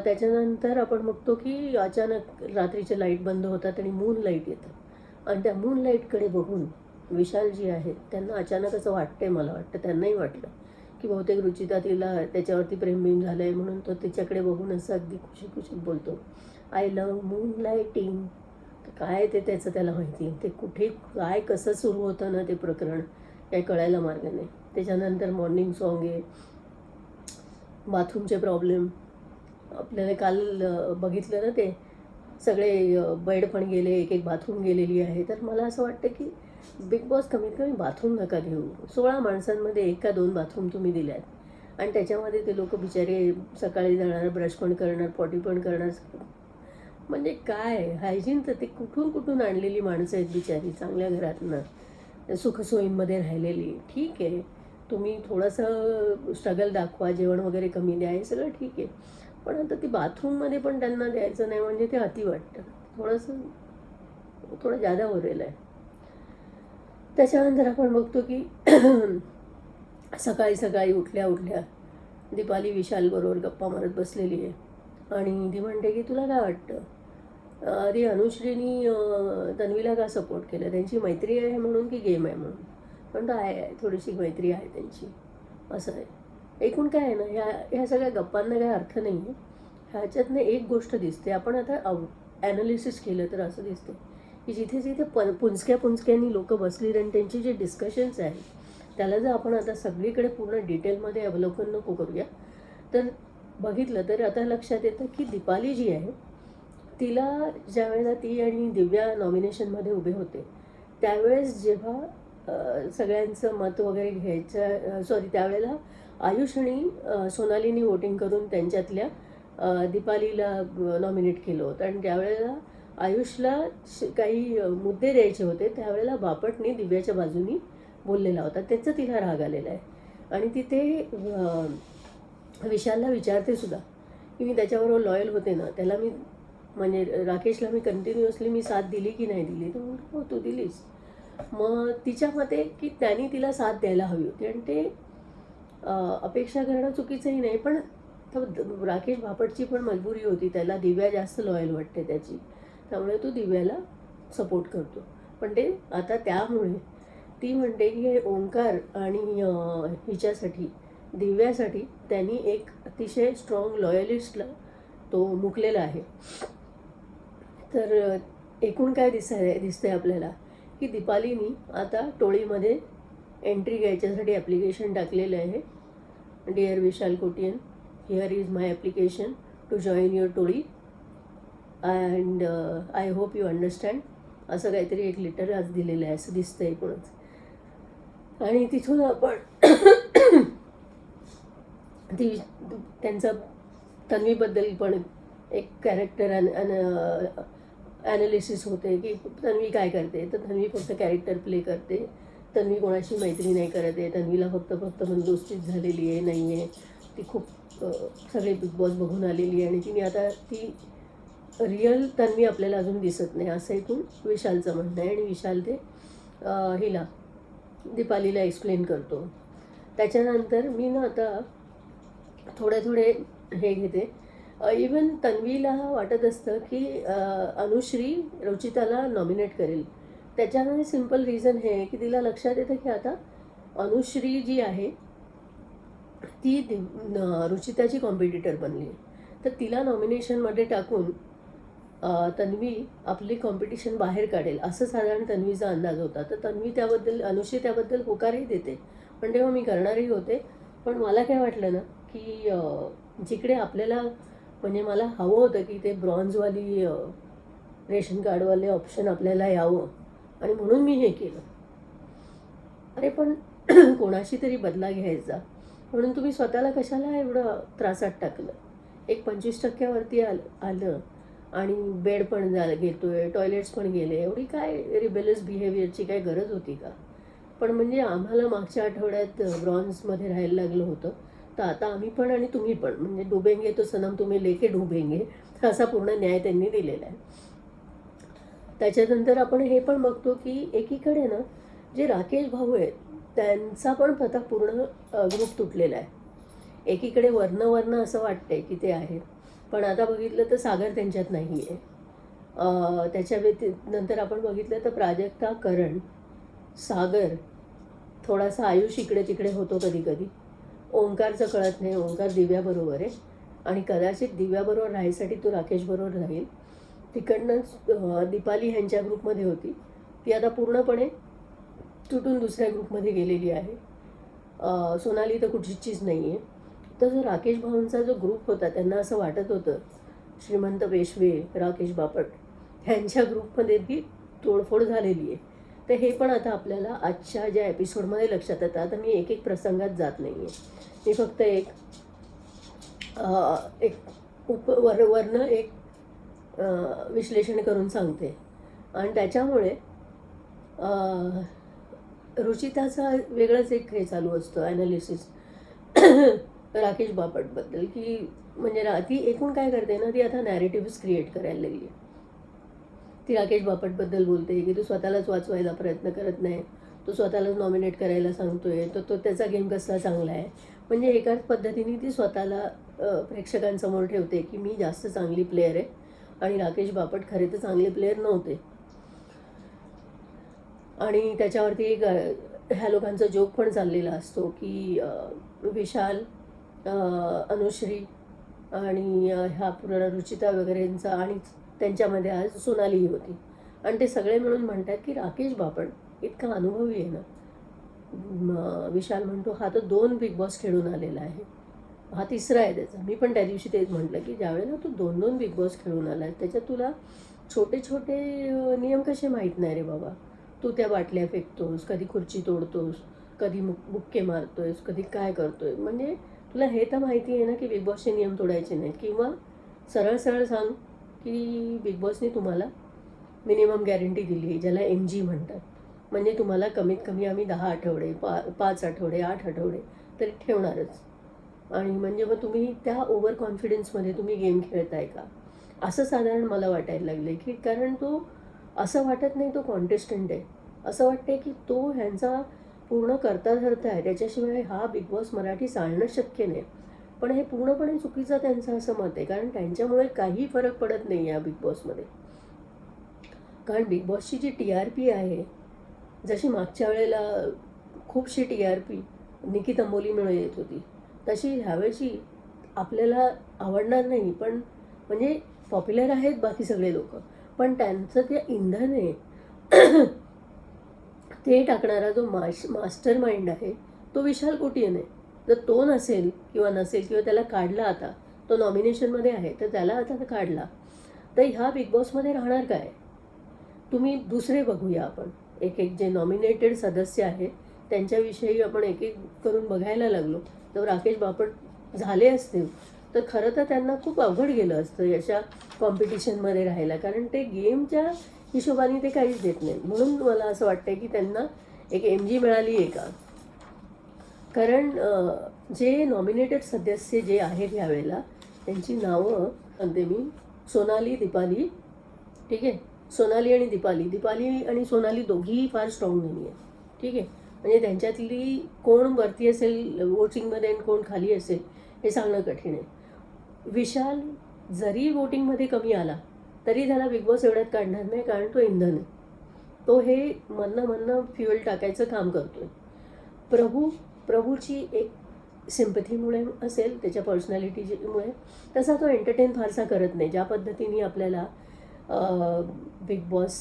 त्याच्यानंतर आपण बघतो की अचानक रात्रीचे लाईट बंद होतात आणि मून लाईट येतं आणि त्या मून लाईटकडे बघून विशाल जी आहेत त्यांना अचानक असं वाटतंय, मला वाटतं त्यांनाही वाटलं की बहुतेक रुचिता तिला त्याच्यावरती प्रेम झालं आहे, म्हणून तो तिच्याकडे बघून असं अगदी खुशीत बोलतो, आय लव्ह मून लाईटिंग. काय ते त्याचं त्याला माहिती, ते कुठे काय कसं सुरू होतं ना ते प्रकरण काही कळायला मार्ग नाही. त्याच्यानंतर मॉर्निंग सॉन्ग आहे, बाथरूमचे प्रॉब्लेम आपल्याला काल बघितलं ना, ते सगळे बेड पण गेले, एक बाथरूम गेलेली आहे. तर मला असं वाटतं की बिग बॉस कमीत कमी बाथरूम नका घेऊ. 16 माणसांमध्ये 1 का 2 बाथरूम तुम्ही दिले आहेत आणि त्याच्यामध्ये ते लोक बिचारे सकाळी जाणार, ब्रश पण करणार, पॉटी पण करणार. म्हणजे काय हायजीन, तर ते कुठून आणलेली माणसं आहेत बिचारी, चांगल्या घरातनं सुखसोयींमध्ये राहिलेली. ठीक आहे, तुम्ही थोडंसं स्ट्रगल दाखवा, जेवण वगैरे कमी द्या, हे सगळं ठीक आहे, पण आता ती बाथरूममध्ये पण त्यांना द्यायचं नाही म्हणजे ते अति वाटतं, थोडं जादा उरेल आहे. त्याच्यानंतर आपण बघतो की सकाळी उठल्या दीपाली विशालबरोबर गप्पा मारत बसलेली आहे आणि ती म्हणते की तुला काय वाटतं, ती अनुश्रीनी तन्वीला का सपोर्ट केलं, त्यांची मैत्री आहे म्हणून की गेम आहे म्हणून. पण तो आहे, थोडीशी मैत्री आहे त्यांची, असं आहे. एकूण काय आहे ना, ह्या सगळ्या गप्पांना काही अर्थ नाही आहे. ह्याच्यातनं एक गोष्ट दिसते, आपण आता ॲनालिसिस केलं तर असं दिसते की जिथे पुंजक्यांनी लोक बसली आणि त्यांची जे डिस्कशन्स आहेत त्याला जर आपण आता सगळीकडे पूर्ण डिटेलमध्ये अवलोकन नको करूया तर बघितलं तर आता लक्षात येतं की दीपाली जी आहे तिला ज्यावेळेला ती आणि दिव्या नॉमिनेशनमध्ये उभे होते त्यावेळेस जेव्हा सगळ्यांचं मत वगैरे घ्यायचं, त्यावेळेला आयुष आणि सोनालीनी वोटिंग करून त्यांच्यातल्या दीपालीला नॉमिनेट केलं होतं आणि त्यावेळेला आयुषला काही मुद्दे द्यायचे होते, त्यावेळेला बापटने दिव्याच्या बाजूनी बोललेला होता, त्याचं तिला राग आलेला आहे. आणि तिथे विशालला विचारते सुद्धा की मी त्याच्याबरोबर लॉयल होते ना, त्याला मी म्हणजे राकेशला मी कंटिन्युअसली मी साथ दिली की नाही दिली, तर हो तू दिलीस. मग तिच्या मते की त्यांनी तिला साथ द्यायला हवी होती आणि ते अपेक्षा करणं चुकीचंही नाही, पण राकेश बापटची पण मजबुरी होती, त्याला दिव्या जास्त लॉयल वाटते त्याची, त्यामुळे तो दिव्याला सपोर्ट करतो. पण ते आता त्यामुळे ती म्हणते की हे ओंकार आणि हिच्यासाठी दिव्यासाठी त्यांनी एक अतिशय स्ट्रॉंग लॉयलिस्टला तो मुकलेला आहे. तर एकूण काय दिसतंय आपल्याला की दीपालीनी आता टोळीमध्ये एंट्री घ्यायच्यासाठी ॲप्लिकेशन टाकलेलं आहे, dear Vishal Kotian. Here is my application to join your टोळी and I hope you understand, असं काहीतरी एक लेटर आज दिलेलं आहे असं दिसतं एकूणच. आणि तिथून आपण ती त्यांचा तन्वीबद्दल पण एक कॅरेक्टर ॲनालिसिस होते की तन्वी काय करते. तर तन्वी फक्त कॅरेक्टर प्ले करते, तन्वी कोणाशी मैत्री नाही करत आहे, तन्वीला फक्त मनदोस्तीच झालेली आहे नाही आहे. ती खूप सगळे बिग बॉस बघून आलेली आहे आणि तिने आता ती रिअल तन्वी आपल्याला अजून दिसत नाही असं ऐकून विशालचं म्हणणं आहे. आणि विशाल ते हिला दीपालीला एक्सप्लेन करतो. त्याच्यानंतर मी ना आता थोडे हे घेते. इवन तन्वीला वाटत असतं की अनुश्री रुचिताला नॉमिनेट करेल. त्याच्यामध्ये सिम्पल रिझन हे आहे की तिला लक्षात येतं की आता अनुश्री जी आहे ती रुचिताची कॉम्पिटिटर बनली आहे, तर तिला नॉमिनेशनमध्ये टाकून तन्वी आपली कॉम्पिटिशन बाहेर काढेल असं साधारण तन्वीचा अंदाज होता. तर तन्वी त्याबद्दल अनुश्री त्याबद्दल होकारही देते, पण तेव्हा मी करणारही होते. पण मला काय वाटलं ना की जिकडे आपल्याला म्हणजे मला हवं होतं की ते ब्रॉन्झवाली रेशन कार्डवाले ऑप्शन आपल्याला यावं आणि म्हणून मी हे केलं. अरे पण कोणाशी तरी बदला घ्यायचा म्हणून तुम्ही स्वतःला कशाला एवढं त्रासात टाकलं. एक 25% आलं आणि बेड पण घेतोय, टॉयलेट्स पण गेले, एवढी काय रिबेलियस बिहेवियरची काय गरज होती का. पण म्हणजे आम्हाला मागच्या आठवड्यात ब्रॉन्झमध्ये राहायला लागलं होतं, तर आता आम्ही पण आणि तुम्ही पण म्हणजे डुबेंगे तो सनम तुम्ही लेके डुबेंगे असा पूर्ण न्याय त्यांनी दिलेला आहे. त्याच्यानंतर आपण हे पण बघतो की एकीकडे ना जे राकेश भाऊ आहेत त्यांचा पण आता पूर्ण ग्रुप तुटलेला आहे. एकीकडे वर्ण असं वाटतंय की ते आहेत, पण आता बघितलं तर सागर त्यांच्यात नाही आहे. त्याच्या नंतर आपण बघितलं तर प्राजक्ता, करण, सागर, थोडासा आयुष इकडे तिकडे होतो कधी कधी. ओंकारचं कळत नाही, ओंकार दिव्याबरोबर आहे आणि कदाचित दिव्याबरोबर राहायसाठी तो राकेशबरोबर राहील. तिकडनंच दीपाली ह्यांच्या ग्रुपमध्ये होती, ती आता पूर्णपणे तुटून दुसऱ्या ग्रुपमध्ये गेलेली आहे. सोनाली तर कुठचीच नाही आहे. तर जो राकेश भाऊंचा जो ग्रुप होता त्यांना असं वाटत होतं श्रीमंत पेशवे, राकेश बापट ह्यांच्या ग्रुपमध्ये ती तोडफोड झालेली आहे. तर हे पण आता आपल्याला आजच्या ज्या एपिसोडमध्ये लक्षात येतं. आता मी एक प्रसंगात जात नाही आहे, मी फक्त वरनं एक विश्लेषण करून सांगते. आणि त्याच्यामुळे रुचिताचा वेगळंच एक हे चालू असतं ॲनालिसिस राकेश बापटबद्दल की म्हणजे ती एकूण काय करते ना, ती आता नॅरेटिव्हज क्रिएट करायला लागली आहे. ती राकेश बापटबद्दल बोलते की तू स्वतःलाच वाचवायला प्रयत्न करत नाही, तू स्वतःलाच नॉमिनेट करायला सांगतोय, तर तो त्याचा गेम कसा चांगला आहे. म्हणजे एकाच पद्धतीने ती स्वतःला प्रेक्षकांसमोर ठेवते की मी जास्त चांगली प्लेअर आहे आणि राकेश बापट खरे तर चांगले प्लेअर नव्हते. आणि त्याच्यावरती एक ह्या लोकांचा जोक पण चाललेला असतो की विशाल, अनुश्री आणि ह्या पूर्ण रुचिता वगैरेंचा आणि त्यांच्यामध्ये आज सोनालीही होती आणि ते सगळे मिळून म्हणतात की राकेश बापट इतका अनुभवी आहे ना. विशाल म्हणतो हा तर 2 बिग बॉस खेळून आलेला आहे, हा 3रा आहे त्याचा. मी पण त्या दिवशी तेच म्हटलं की ज्यावेळेला तू 2 बिग बॉस खेळून आला आहे त्याच्यात तुला छोटे छोटे नियम कसे माहीत नाही रे बाबा. तू त्या बाटल्या फेकतोस, कधी खुर्ची तोडतोस, कधी बुक्के मारतोयस, कधी काय करतोय. म्हणजे तुला हे तर माहिती आहे ना की बिग बॉसचे नियम तोडायचे नाहीत. किंवा सरळ सांग की बिग बॉसने तुम्हाला मिनिमम गॅरंटी दिली आहे ज्याला MG म्हणतात. म्हणजे तुम्हाला कमीत कमी आम्ही 10 आठवडे 5 आठवडे 8 आठवडे तरी ठेवणारच. आणि म्हणजे मग तुम्ही त्या ओव्हर कॉन्फिडन्समध्ये तुम्ही गेम खेळताय का असं साधारण मला वाटायला लागले की कारण तो असं वाटत नाही तो कॉन्टेस्टंट आहे, असं वाटतंय की तो ह्यांचा पूर्ण करता धरता आहे, त्याच्याशिवाय हा बिग बॉस मराठी चालणं शक्य नाही. पण हे पूर्णपणे चुकीचं त्यांचं असं मत आहे, कारण त्यांच्यामुळे काही फरक पडत नाही या बिग बॉसमध्ये. कारण बिग बॉसची जी TRP आहे, जशी मागच्या वेळेला खूपशी TRP निकी तंबोलीमुळे येत होती, तशी ह्यावेळची आपल्याला आवडणार नाही. पण म्हणजे पॉप्युलर आहेत बाकी सगळे लोक, पण त्यांचं ते इंधन आहे ते टाकणारा जो मास्टर माइंड आहे तो विशाल कोटियन आहे. जर तो नसेल किंवा नसेल किंवा त्याला काढला, आता तो नॉमिनेशनमध्ये आहे तर त्याला आता काढला, तर ह्या बिग बॉसमध्ये राहणार काय? तुम्ही दुसरे बघूया आपण. एक एक जे नॉमिनेटेड सदस्य आहेत त्यांच्याविषयी आपण एक एक करून बघायला लागलो. तर राकेश बापट झाले असतील तर खरं तर त्यांना खूप अवघड गेलं असतं याच्या कॉम्पिटिशनमध्ये राहायला, कारण ते गेमच्या हिशोबाने ते काहीच देत नाही. म्हणून मला असं वाटतं की त्यांना एक MG मिळाली आहे का, कारण जे नॉमिनेटेड सदस्य जे आहेत यावेळेला त्यांची नावं सांगते मी. सोनाली, दीपाली, ठीक आहे, सोनाली आणि दीपाली आणि सोनाली दोघीही फार स्ट्रॉंग नाही आहे, ठीक आहे. म्हणजे त्यांच्यातली कोण वरती असेल वोटिंगमध्ये आणि कोण खाली असेल हे सांगणं कठीण आहे. विशाल जरी वोटिंगमध्ये कमी आला तरी त्याला बिग बॉस एवढ्यात काढणार नाही, कारण तो इंधन आहे. तो हे म्हणणं फ्युएल टाकायचं काम करतोय. प्रभूची एक सिम्पथीमुळे असेल, त्याच्या पर्सनॅलिटीमुळे, तसा तो एंटरटेन फारसा करत नाही. ज्या पद्धतीने आपल्याला बिग बॉस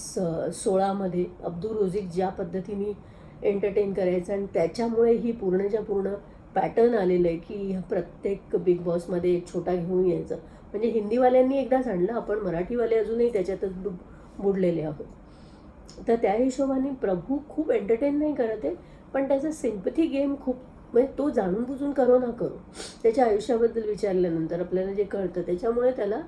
16मध्ये अब्दुल रोझिक ज्या पद्धतीने एंटरटेन करायचं, आणि त्याच्यामुळे ही पूर्णच्या पूर्ण पॅटर्न आलेलं आहे की प्रत्येक बिग बॉसमध्ये एक छोटा घेऊन यायचं. म्हणजे हिंदीवाल्यांनी एकदा सांडलं, आपण मराठीवाले अजूनही त्याच्यातच बुडलेले आहोत. तर त्या हिशोबाने प्रभू खूप एंटरटेन नाही करत आहे, पण त्याचा सिम्पथी गेम खूप, म्हणजे तो जाणून बुजून करो ना करो त्याच्या आयुष्याबद्दल विचारल्यानंतर आपल्याला जे कळतं त्याच्यामुळे त्याला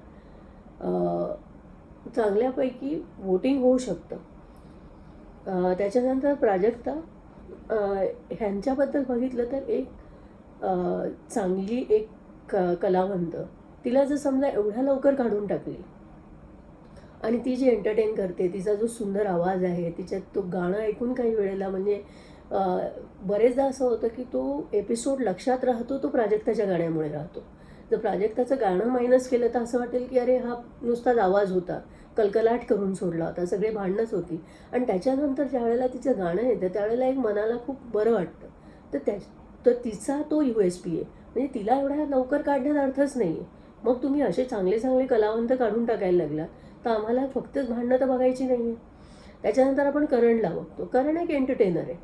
चांगल्यापैकी वोटिंग होऊ शकतं. त्याच्यानंतर प्राजक्ता, ह्यांच्याबद्दल बघितलं तर एक चांगली एक कलावंत, तिला जर समजा एवढ्या लवकर काढून टाकली आणि ती जी एंटरटेन करते, तिचा जो सुंदर आवाज आहे, तिच्यात तो गाणं ऐकून काही वेळेला म्हणजे बरेचदा असं होतं की तो एपिसोड लक्षात राहतो तो प्राजक्ताच्या गाण्यामुळे राहतो. जर प्राजक्ताचं गाणं मायनस केलं तर असं वाटेल की अरे हा नुसताच आवाज होता, कलकलाट करून सोडला होता, सगळे भांडणंच होती. आणि त्याच्यानंतर ज्या वेळेला तिचं गाणं येतं त्यावेळेला एक मनाला खूप बरं वाटतं. तर तिचा तो USP आहे. म्हणजे तिला एवढ्या लवकर काढण्यात अर्थच नाही आहे. मग तुम्ही असे चांगले चांगले कलावंत काढून टाकायला लागला तर आम्हाला फक्तच भांडणं तर बघायची नाही आहे. त्याच्यानंतर आपण करणला बघतो. करण एक एंटरटेनर आहे.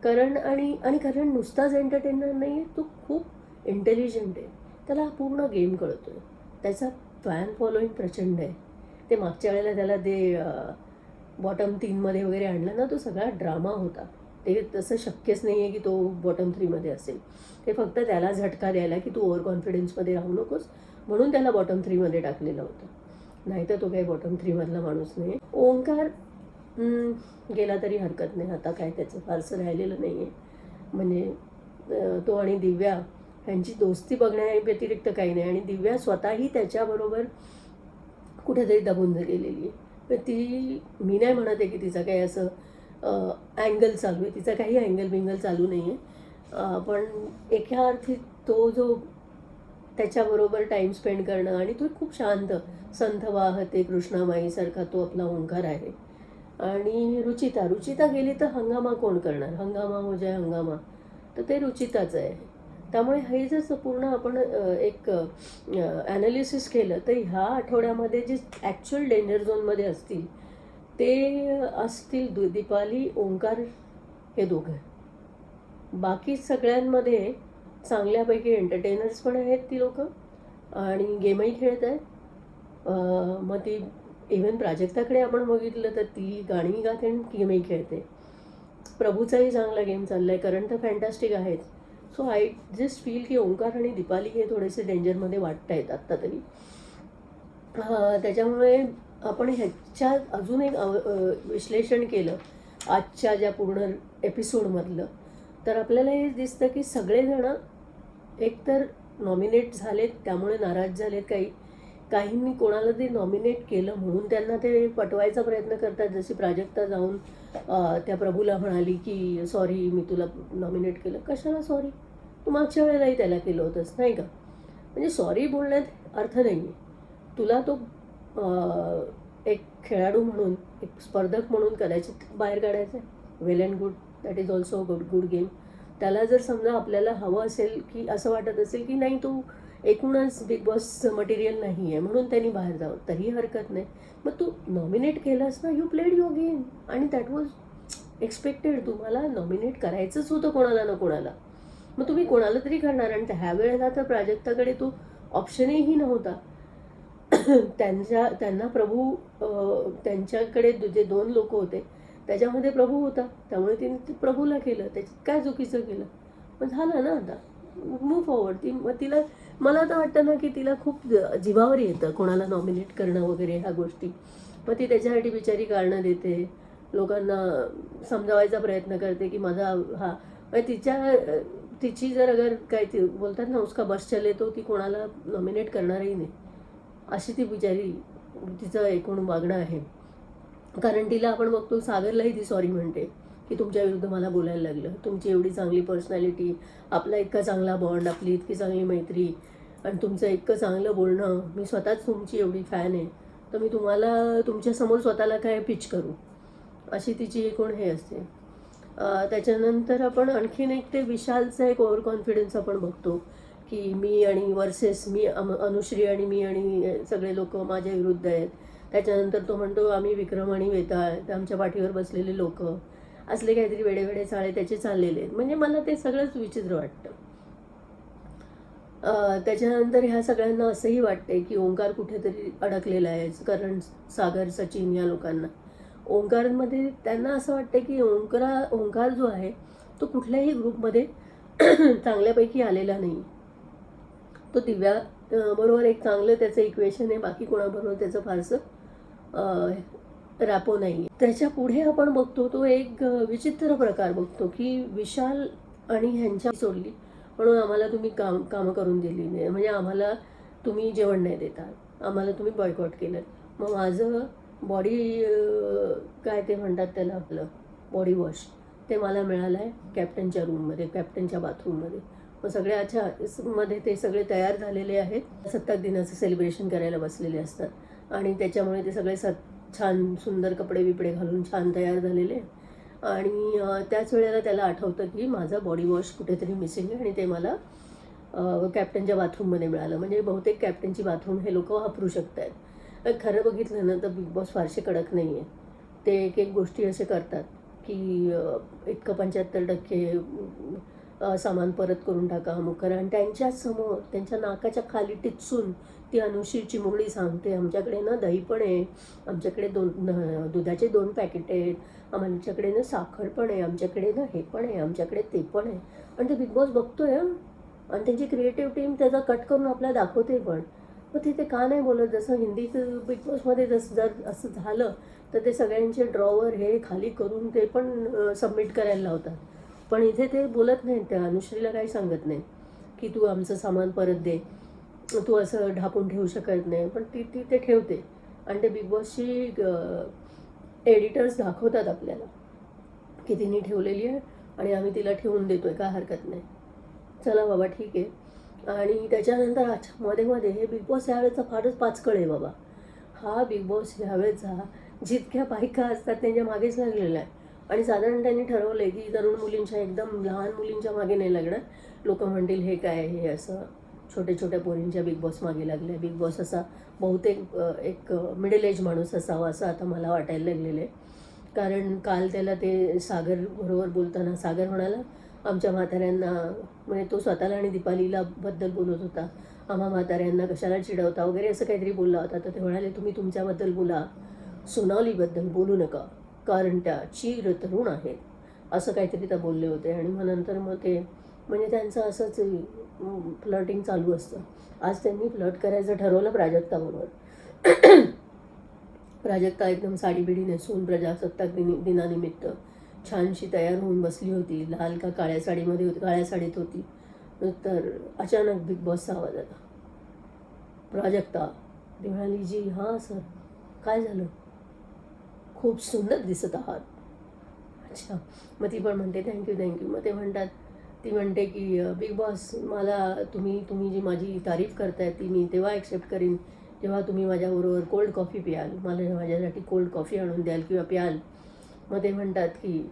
करण करण नुसताच एंटरटेनर नाही आहे, तो खूप इंटेलिजंट आहे. त्याला पूर्ण गेम कळतो आहे. त्याचा फॅन फॉलोईंग प्रचंड आहे. ते मागच्या वेळेला त्याला ते बॉटम 3मध्ये वगैरे आणलं ना, तो सगळा ड्रामा होता. ते तसं शक्यच नाही आहे की तो बॉटम 3मध्ये असेल. ते फक्त त्याला झटका द्यायला की तू ओव्हर कॉन्फिडन्समध्ये राहू नकोस म्हणून त्याला बॉटम 3मध्ये टाकलेलं होतं. नाहीतर तो काही बॉटम 3मधला माणूस नाही आहे. ओंकार गेला तरी हरकत नाही, आता काय त्याचं फारसं राहिलेलं नाही आहे. म्हणजे तो आणि दिव्या ह्यांची दोस्ती बघण्याव्यतिरिक्त काही नाही. आणि दिव्या स्वतःही त्याच्याबरोबर कुठेतरी दबून गेलेली आहे. तर ती, मी नाही म्हणत आहे की तिचं काही असं अँगल चालू आहे, तिचा काही अँगल बिंगल चालू नाही आहे. पण एका अर्थी तो जो त्याच्याबरोबर टाईम स्पेंड करणं, आणि तो खूप शांत संथ वाहते कृष्णामाईसारखा तो आपला ओंकार आहे. आणि रुचिता गेली तर हंगामा कोण करणार, हंगामा हो जाय हंगामा, तर ते रुचिताच आहे. त्यामुळे हे जर पूर्ण आपण एक ॲनालिसिस केलं तर ह्या आठवड्यामध्ये जे ॲक्च्युअल डेंजर झोनमध्ये असतील ते असतील दीपाली, ओंकार, हे दोघं. बाकी सगळ्यांमध्ये चांगल्यापैकी एंटरटेनर्स पण आहेत ती लोकं, आणि गेमही खेळत आहेत. मग ती इव्हन प्राजक्ताकडे आपण बघितलं तर ती गाणी गाते आणि गेमही खेळते. प्रभूचाही चांगला गेम चालला आहे, करण तर फॅन्टॅस्टिक आहेच. सो आय जस्ट फील की ओंकार आणि दीपाली हे थोडेसे डेंजरमध्ये वाटत आहेत आत्ता तरी. त्याच्यामुळे आपण ह्याच्यात अजून एक विश्लेषण केलं आजच्या ज्या पूर्ण एपिसोडमधलं, तर आपल्याला हे दिसतं की सगळेजणं एकतर नॉमिनेट झालेत त्यामुळे नाराज झालेत, काहींनी कोणाला ते नॉमिनेट केलं म्हणून त्यांना ते पटवायचा प्रयत्न करतात. जशी प्राजक्ता जाऊन त्या प्रभूला म्हणाली की सॉरी मी तुला नॉमिनेट केलं. कशाला सॉरी, तू मागच्या वेळेलाही त्याला केलं होतंस नाही का. म्हणजे सॉरी बोलण्यात अर्थ नाही आहे. तुला तो एक खेळाडू म्हणून, एक स्पर्धक म्हणून कदाचित बाहेर काढायचं आहे, well and good, that is also good game. त्याला जर समजा आपल्याला हवं असेल की असं वाटत असेल की नाही तू एकूणच बिग बॉस मटेरियल नाही आहे म्हणून त्यांनी बाहेर जावं तरी हरकत नाही. मग तू नॉमिनेट केलंस ना, यू प्लेड युअर गेम, आणि दॅट वॉज एक्सपेक्टेड. तुम्हाला नॉमिनेट करायचंच होतं कोणाला ना कोणाला. मग तुम्ही कोणाला तरी करणार. आणि ह्या वेळेला तर प्राजक्ताकडे तो ऑप्शनही नव्हता. त्यांना प्रभू त्यांच्याकडे जे 2 लोक होते त्याच्यामध्ये प्रभू होता, त्यामुळे तिने ते प्रभूला केलं. त्याच्यात काय चुकीचं केलं? मग झालं ना आता, मूव फॉरवर्ड. मग तिला, मला तर वाटतं ना की तिला खूप जीवावर येतं कोणाला नॉमिनेट करणं वगैरे ह्या गोष्टी. मग ती त्याच्यासाठी बिचारी कारणं देते, लोकांना समजावायचा प्रयत्न करते की माझा हा तिची जर अगर काय ती बोलतात ना उसका बस चले तो ती कोणाला नॉमिनेट करणारही नाही, अशी ती बिचारी तिचं एकूण वागणं आहे. कारण तिला आपण बघतो, सागरलाही ती सॉरी म्हणते की तुमच्या विरुद्ध मला बोलायला लागलं. तुमची एवढी चांगली पर्सनॅलिटी, आपला इतका चांगला बॉन्ड, आपली इतकी चांगली मैत्री आणि तुमचं इतकं चांगलं बोलणं, मी स्वतःच तुमची एवढी फॅन आहे, तर मी तुम्हाला तुमच्यासमोर स्वतःला काय पिच करू, अशी तिची एकूण हे असते. त्याच्यानंतर आपण आणखीन एक ते विशालचं एक ओव्हर कॉन्फिडन्स आपण बघतो की मी आणि वर्सेस मी, अनुश्री आणि मी आणि सगळे लोक माझ्या विरुद्ध आहेत. त्याच्यानंतर तो म्हणतो आम्ही विक्रम आणि वेताळ, ते आमच्या पाठीवर बसलेले लोक, असले काहीतरी वेडेवेडे चाळे त्याचे चाललेले आहेत. म्हणजे मला ते सगळंच विचित्र वाटतं. त्याच्यानंतर ह्या सगळ्यांना असंही वाटते की ओंकार कुठेतरी अडकलेला आहे, कारण सागर, सचिन या लोकांना ओंकारमध्ये त्यांना असं वाटतं की ओंकार जो आहे तो कुठल्याही ग्रुपमध्ये चांगल्यापैकी आलेला नाही. तो दिव्या बरोबर एक चांगलं त्याचं इक्वेशन आहे, बाकी कोणाबरोबर त्याचं फारसं रॅपो नाही. त्याच्या पुढे आपण बघतो तो एक विचित्र प्रकार बघतो की विशाल आणि ह्यांच्या सोडली म्हणून आम्हाला तुम्ही कामं करून दिली नाही, म्हणजे आम्हाला तुम्ही जेवण नाही देतात, आम्हाला तुम्ही बॉयकॉट केलं. मग माझं बॉडी काय ते म्हणतात त्याला, आपलं बॉडी वॉश, ते मला मिळालं आहे कॅप्टनच्या रूममध्ये, कॅप्टनच्या बाथरूममध्ये. मग सगळ्याच्या मध्ये ते सगळे तयार झालेले आहेत, 70 दिनाचं सेलिब्रेशन करायला बसलेले असतात आणि त्याच्यामुळे ते सगळे छान सुंदर कपडे बिपडे घालून छान तयार झालेले. आणि त्याच वेळेला त्याला आठवतं की माझा बॉडी वॉश कुठेतरी मिसिंग आहे आणि ते मला कॅप्टनच्या बाथरूममध्ये मिळालं. म्हणजे बहुतेक कॅप्टनची बाथरूम हे लोक वापरू शकत आहेत. खरं बघितलं ना तर बिग बॉस फारसे कडक नाही आहे. ते एक एक गोष्टी असे करतात की इतकं 75% सामान परत करून टाका, अमुक करा. आणि त्यांच्यासमोर त्यांच्या नाकाच्या खाली टिचून ती अनुश्री चिमुरडी सांगते आमच्याकडे ना दही पण आहे, आमच्याकडे दुधाचे 2 पॅकेट आहेत, आमच्याकडे ना साखर पण आहे, आमच्याकडे ना हे पण आहे, आमच्याकडे ते पण आहे. आणि ते बिग बॉस बघतोय आणि त्यांची क्रिएटिव्ह टीम त्याचा कट करून आपल्याला दाखवते पण. मग तिथे का नाही बोलत? जसं हिंदीचं बिग बॉसमध्ये जर असं झालं तर ते सगळ्यांचे ड्रॉवर हे खाली करून ते पण सबमिट करायला लावतात. पण इथे ते बोलत नाहीत, त्या अनुश्रीला काही सांगत नाही की तू आमचं सामान परत दे, तू असं ढापून ठेवू शकत नाही. पण ती ते ठेवते आणि ते बिग बॉसची एडिटर्स दाखवतात आपल्याला की तिने ठेवलेली आहे आणि आम्ही तिला ठेवून देतोय, काय हरकत नाही, चला बाबा ठीक आहे. आणि त्याच्यानंतर अच्छा मध्ये हे बिग बॉस ह्यावेळेचा फारच पाचकळ आहे बाबा. हा बिग बॉस ह्यावेळेचा जितक्या बायका असतात त्यांच्या मागेच लागलेला आहे. आणि साधारण त्यांनी ठरवलं आहे की तरुण मुलींच्या, एकदम लहान मुलींच्या मागे नाही लागणार. लोक म्हणतील हे काय, हे असं छोट्या छोट्या पोरींच्या बिग बॉस मागे लागलं आहे. बिग बॉस असा बहुतेक एक मिडल एज माणूस असावा असं आता मला वाटायला लागलेलं आहे. कारण काल त्याला ते सागर बरोबर बोलताना सागर म्हणाला आमच्या म्हाताऱ्यांना, म्हणजे तो स्वतःला आणि दीपालीला बद्दल बोलत होता, आम्हा म्हाताऱ्यांना कशाला चिडवता वगैरे असं काहीतरी बोलला होता. तर ते म्हणाले तुम्ही तुमच्याबद्दल बोला, सोनालीबद्दल बोलू नका कारण त्या चीर तरुण आहेत, असं काहीतरी त्या बोलले होते. आणि मग नंतर मग ते म्हणजे त्यांचं असंच फ्लर्टिंग चालू असतं. आज त्यांनी फ्लर्ट करायचं ठरवलं प्राजक्ताबरोबर. प्राजक्ता एकदम साडी बिडी नेसून प्रजासत्ताक दिनानिमित्त छानशी तयार होऊन बसली होती. लाल का काळ्या साडीमध्ये होती, काळ्या साडीत होती. तर अचानक बिग बॉसचा आवाज आला, प्राजक्ता. ती म्हणाली जी हां सर, काय झालं, खूप सुंदर दिसत आहात. अच्छा. मग ती पण म्हणते थँक्यू. मग ते म्हणतात, ती म्हणते की बिग बॉस मला तुम्ही जी माझी तारीफ करताय ती मी तेव्हा ॲक्सेप्ट करीन जेव्हा तुम्ही माझ्याबरोबर कोल्ड कॉफी प्याल, माझ्यासाठी कोल्ड कॉफी आणून द्याल किंवा प्याल. मग ते म्हणतात की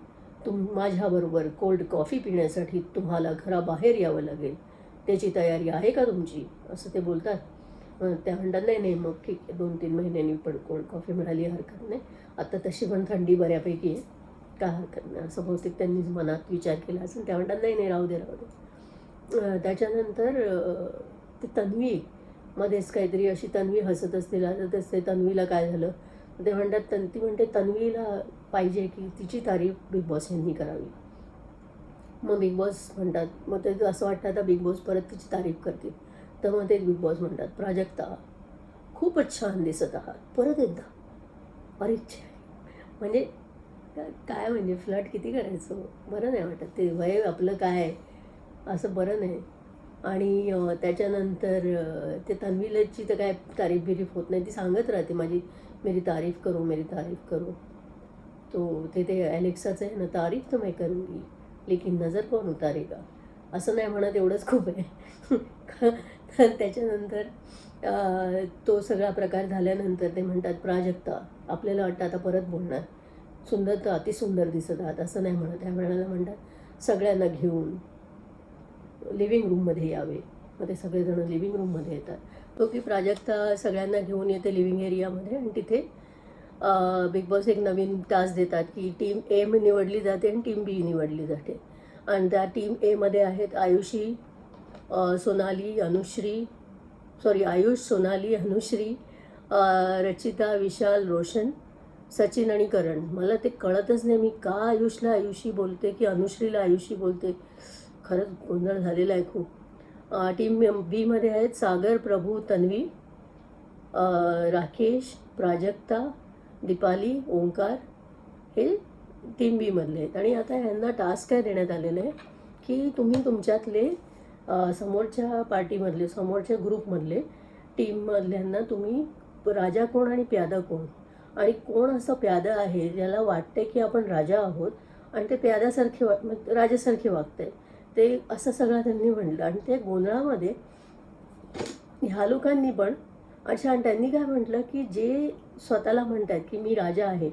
माझ्याबरोबर कोल्ड कॉफी पिण्यासाठी तुम्हाला घराबाहेर यावं लागेल, त्याची तयारी आहे का तुमची, असं ते बोलतात. त्या म्हणतात नाही मग ठीक आहे, 2-3 महिन्यांनी पण कोल्ड कॉफी मिळाली हरकत नाही, आता तशी पण थंडी बऱ्यापैकी आहे, काय हरकत नाही, असं बहुतेक त्यांनी मनात विचार केला असेल. त्या म्हणतात नाही राहू दे. त्याच्यानंतर ती तन्वी मध्येच काहीतरी अशी तन्वी हसत असते, लाजत असते. तन्वीला काय झालं ते म्हणतात, ती म्हणते तन्वीला पाहिजे की तिची तारीफ बिग बॉस यांनी करावी. मग बिग बॉस म्हणतात, मग ते असं वाटतं आता बिग बॉस परत तिची तारीफ करतील. तर मग ते बिग बॉस म्हणतात, प्राजक्ता खूपच छान दिसत आहात, परत एकदा. अरे म्हणजे काय म्हणजे फ्लर्ट किती करायचं, बरं नाही वाटत ते. वय आपलं काय असं बरं नाही. आणि त्याच्यानंतर ते तन्वीलाची तर काय तारीफ बिरीफ होत नाही, ती सांगत राहते माझी मेरी तारीफ करो, मेरी तारीफ करो. तो ते ॲलेक्साचं आहे ना, तारीफ तर मैं करूंगी लेकिन नजर कौन उतारेगा, असं नाही म्हणत, एवढंच खूप आहे. तर त्याच्यानंतर तो सगळा प्रकार झाल्यानंतर ते म्हणतात, प्राजक्ता आपल्याला वाटतं आता परत बोलणार, सुंदर तर अतिसुंदर दिसत आहात, असं नाही म्हणत. ह्या वेळेला म्हणतात सगळ्यांना घेऊन लिव्हिंग रूममध्ये यावे. मग ते सगळेजण लिव्हिंग रूममध्ये येतात. तो की प्राजक्ता सगळ्यांना घेऊन येते लिव्हिंग एरियामध्ये आणि तिथे बिग बॉस एक नवीन टास्क देतात की टीम ए निवडली जाते आणि टीम बी निवडली जाते. आणि त्या टीम एमध्ये आहेत आयुषी, सोनाली, आयुष, सोनाली, अनुश्री, रचिता, विशाल, रोशन, सचिन आणि करण. मला ते कळतच नाही मी का आयुषला आयुषी बोलते की अनुश्रीला आयुषी बोलते, खरंच गोंधळ झालेला आहे खूप. टीम बीमध्ये आहेत सागर, प्रभू, तन्वी, राकेश, प्राजक्ता, दीपाली, ओंकार, हे टीम बीमधले आहेत. आणि आता ह्यांना टास्क काय देण्यात आलेलं आहे की तुम्ही तुमच्यातले समोरच्या पार्टीमधले, समोरच्या ग्रुपमधले, टीममधल्यांना तुम्ही राजा कोण आणि प्यादा कोण, आणि कोण असं प्यादा आहे ज्याला वाटते की आपण राजा आहोत आणि ते प्याद्यासारखे राजासारखे वागते, ते असं सगळं त्यांनी म्हणलं. आणि ते गोंधळामध्ये ह्या लोकांनी पण अच्छा, आणि त्यांनी काय म्हटलं की जे स्वतःला म्हणतात की मी राजा आहे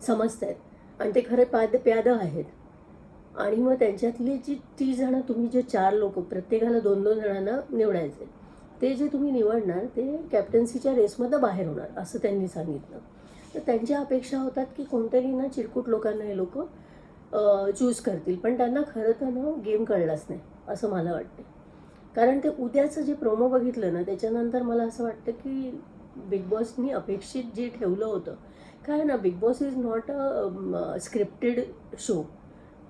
समजत आहेत आणि ते खरे प्यादं आहेत, आणि मग त्यांच्यातली जी 30 जणं तुम्ही जे 4 लोक प्रत्येकाला 2-2 जणांना निवडायचे, ते जे तुम्ही निवडणार ते कॅप्टन्सीच्या रेसमधनं बाहेर होणार असं त्यांनी सांगितलं. तर त्यांच्या अपेक्षा होतात की कोणतरी ना चिरकुट लोकांना हे लोक चूज करतील, पण त्यांना खरं तर ना गेम कळलाच नाही असं मला वाटते. कारण ते उद्याचं जे प्रोमो बघितलं ना त्याच्यानंतर मला असं वाटतं की बिग बॉसनी अपेक्षित जे ठेवलं होतं, काय ना, big boss is not a scripted show.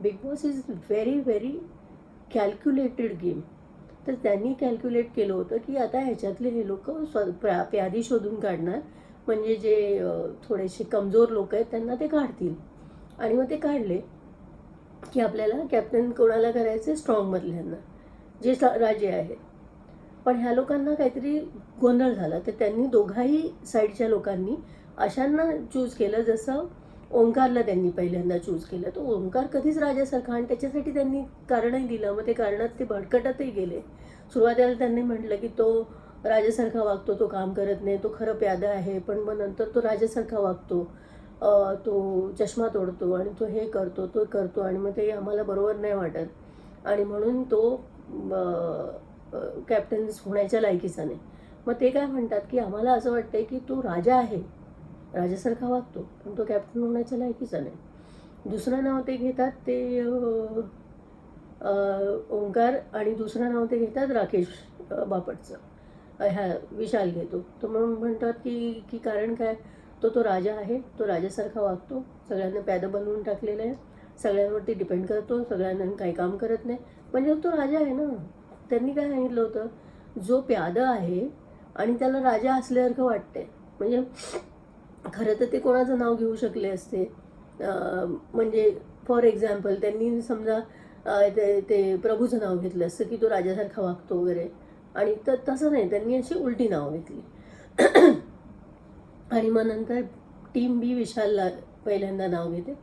Big boss is very very calculated game. तर त्यांनी कॅल्क्युलेट केलं होतं की आता ह्याच्यातले हे लोक प्यादी शोधून काढणार, म्हणजे जे थोडेसे कमजोर लोक आहेत त्यांना ते काढतील. आणि मग ते काढले की आपल्याला कॅप्टन कोणाला करायचे, स्ट्रॉंगमधल्यांना जे राजे आहेत. पण ह्या लोकांना काहीतरी गोंधळ झाला, तर त्यांनी दोघाही साईडच्या लोकांनी अशांना चूज केलं जसं ओंकारला त्यांनी पहिल्यांदा चूज केलं. तो ओंकार कधीच राजासारखा, आणि त्याच्यासाठी त्यांनी कारणही दिलं. मग ते कारणात ते भडकटतही गेले. सुरुवातीला त्यांनी म्हटलं की तो राजासारखा वागतो, तो काम करत नाही, तो खरं प्यादा आहे, पण मग नंतर तो राजासारखा वागतो, तो चष्मा तोडतो आणि तो हे करतो, तो करतो, आणि मग ते आम्हाला बरोबर नाही वाटत, आणि म्हणून तो कॅप्टन्स होण्याच्या लायकीचा नाही. मग ते काय म्हणतात की आम्हाला असं वाटतंय की तो राजा आहे, राजासारखा वागतो, पण तो कॅप्टन होण्याच्या लायकीचा नाही. दुसरं नाव ते घेतात ते ओंकार, आणि दुसरं नाव ते घेतात राकेश बापटचं, ह्या विशाल घेतो. तो म्हणून म्हणतात की कारण काय, तो राजा आहे, तो राजासारखा वागतो, सगळ्यांना प्यादं बनवून टाकलेलं आहे, सगळ्यांवरती डिपेंड करतो, सगळ्यांना काही काम करत नाही, म्हणजे तो राजा आहे ना. त्यांनी काय सांगितलं होतं, जो प्यादा आहे आणि त्याला राजा असल्यासारखं वाटते, म्हणजे खरं तर ते कोणाचं नाव घेऊ शकले असते, म्हणजे फॉर एक्झाम्पल त्यांनी समजा ते प्रभूचं नाव घेतलं असतं की तो राजासारखा वागतो वगैरे, आणि तर तसं नाही, त्यांनी अशी उलटी नावं घेतली. आणि मग नंतर टीम बी विशालला पहिल्यांदा नाव घेते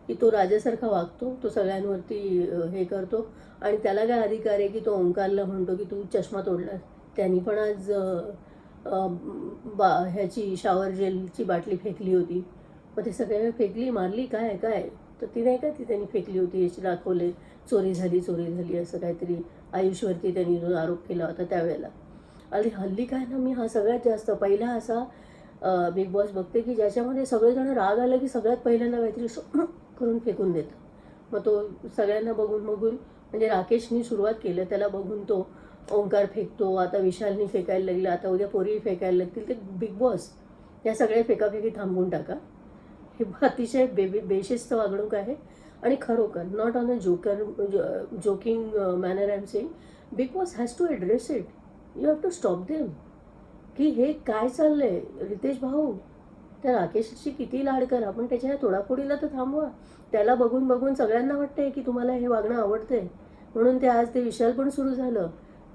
की तो राजासारखा वागतो, तो सगळ्यांवरती हे करतो, आणि त्याला काय अधिकार आहे की तो ओंकारला म्हणतो की तू चष्मा तोडला. त्यांनी पण आज ह्याची शॉवर जेलची बाटली फेकली होती, मग ते सगळ्यांना फेकली, मारली, काय तर ती नाही का, ती त्यांनी फेकली होती, याची दाखवले चोरी झाली असं काहीतरी आयुषवरती त्यांनी जो आरोप केला होता त्यावेळेला. आणि हल्ली काय ना, मी हा सगळ्यात जास्त पहिला असा बिग बॉस बघते की ज्याच्यामध्ये सगळेजण राग आला की सगळ्यात पहिल्यांदा काहीतरी करून फेकून देतात. मग तो सगळ्यांना बघून म्हणजे राकेशनी सुरुवात केलं, त्याला बघून तो ओंकार फेकतो, आता विशालनी फेकायला लागला, आता उद्या पोरी फेकायला लागतील. ते बिग बॉस या सगळ्या फेकाफेकी थांबवून टाका. हे अतिशय बेशिस्त वागणूक आहे. आणि खरोखर not on a joking manner I am saying, Bigg Boss has to address it. You have to stop them. की हे काय चाललंय रितेश भाऊ, त्या राकेशची किती लाड करा, पण त्याच्या ह्या तोडाफोडीला तर थांबवा. त्याला बघून बघून सगळ्यांना वाटतंय की तुम्हाला हे वागणं आवडतंय, म्हणून ते आज ते विशाल पण सुरू झालं,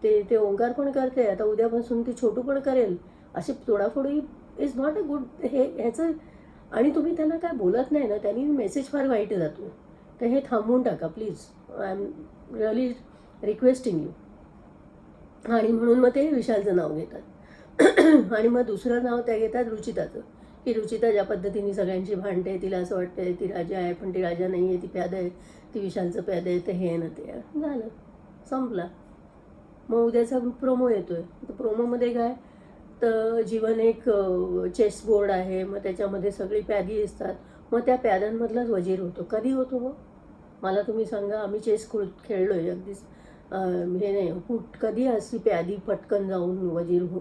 ते ओंकार पण करते, आता उद्यापासून ती छोटू पण करेल. अशी तोडाफोडी इज नॉट अ गुड ह्याचं. आणि तुम्ही त्यांना काय बोलत नाही ना, त्यांनी मेसेज फार वाईट जातो. तर हे थांबवून टाका please. I am really requesting you. आणि म्हणून मग ते विशालचं नाव घेतात. आणि मग दुसरं नाव त्या घेतात रुचिताचं, की रुचिता ज्या पद्धतीने सगळ्यांची भांडते, तिला असं वाटतंय ती राजा आहे, पण ती राजा नाही आहे, ती प्याद आहे, ती विशालचं प्याद आहे, ते हे ना ते झालं, संपला. मग उद्याचा प्रोमो येतोय. तर प्रोमोमध्ये काय, तर जीवन एक चेस बोर्ड आहे, मग त्याच्यामध्ये सगळी प्यादी असतात, मग त्या प्याद्यांमधलाच वजीर होतो. कधी होतो मग मला तुम्ही सांगा. आम्ही चेस खेळलो आहे अगदीच, हे नाही कधी अशी प्यादी पटकन जाऊन वजीर हो.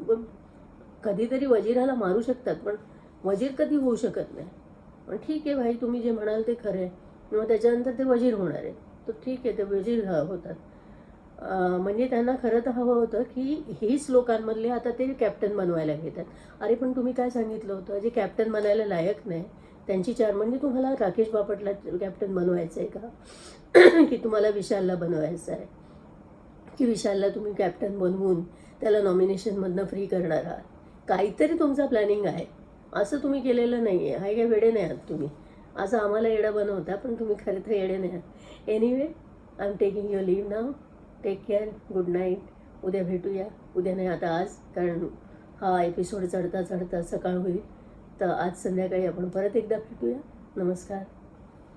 कधीतरी वजीराला मारू शकतात, पण वजीर कधी होऊ शकत नाही. पण ठीक आहे भाई, तुम्ही जे म्हणाल ते खरं आहे. मग त्याच्यानंतर ते वजीर होणार आहे, तर ठीक आहे, ते वजीर होतात. म्हणजे त्यांना खरं तर हवं होतं की हीच लोकांमधले आता ते कॅप्टन बनवायला घेतात. अरे पण तुम्ही काय सांगितलं होतं, जे कॅप्टन बनायला लायक नाही त्यांची म्हणजे तुम्हाला राकेश बापटला कॅप्टन बनवायचं आहे का, की तुम्हाला विशालला बनवायचं आहे, की विशालला तुम्ही कॅप्टन बनवून त्याला नॉमिनेशनमधनं फ्री करणार आहात. काहीतरी तुमचा प्लॅनिंग आहे. असं तुम्ही केलेलं नाही आहे. हाय काय वेडे नाही आहात तुम्ही. असं आम्हाला येडं बनवता, पण तुम्ही खरं तर येडे नाही आहात. Anyway, I am taking your leave now. Take care. Good night. उद्या भेटूया. उद्या नाही, आता आज, कारण हा एपिसोड चढता चढता सकाळ होईल. तर आज संध्याकाळी आपण परत एकदा भेटूया. नमस्कार.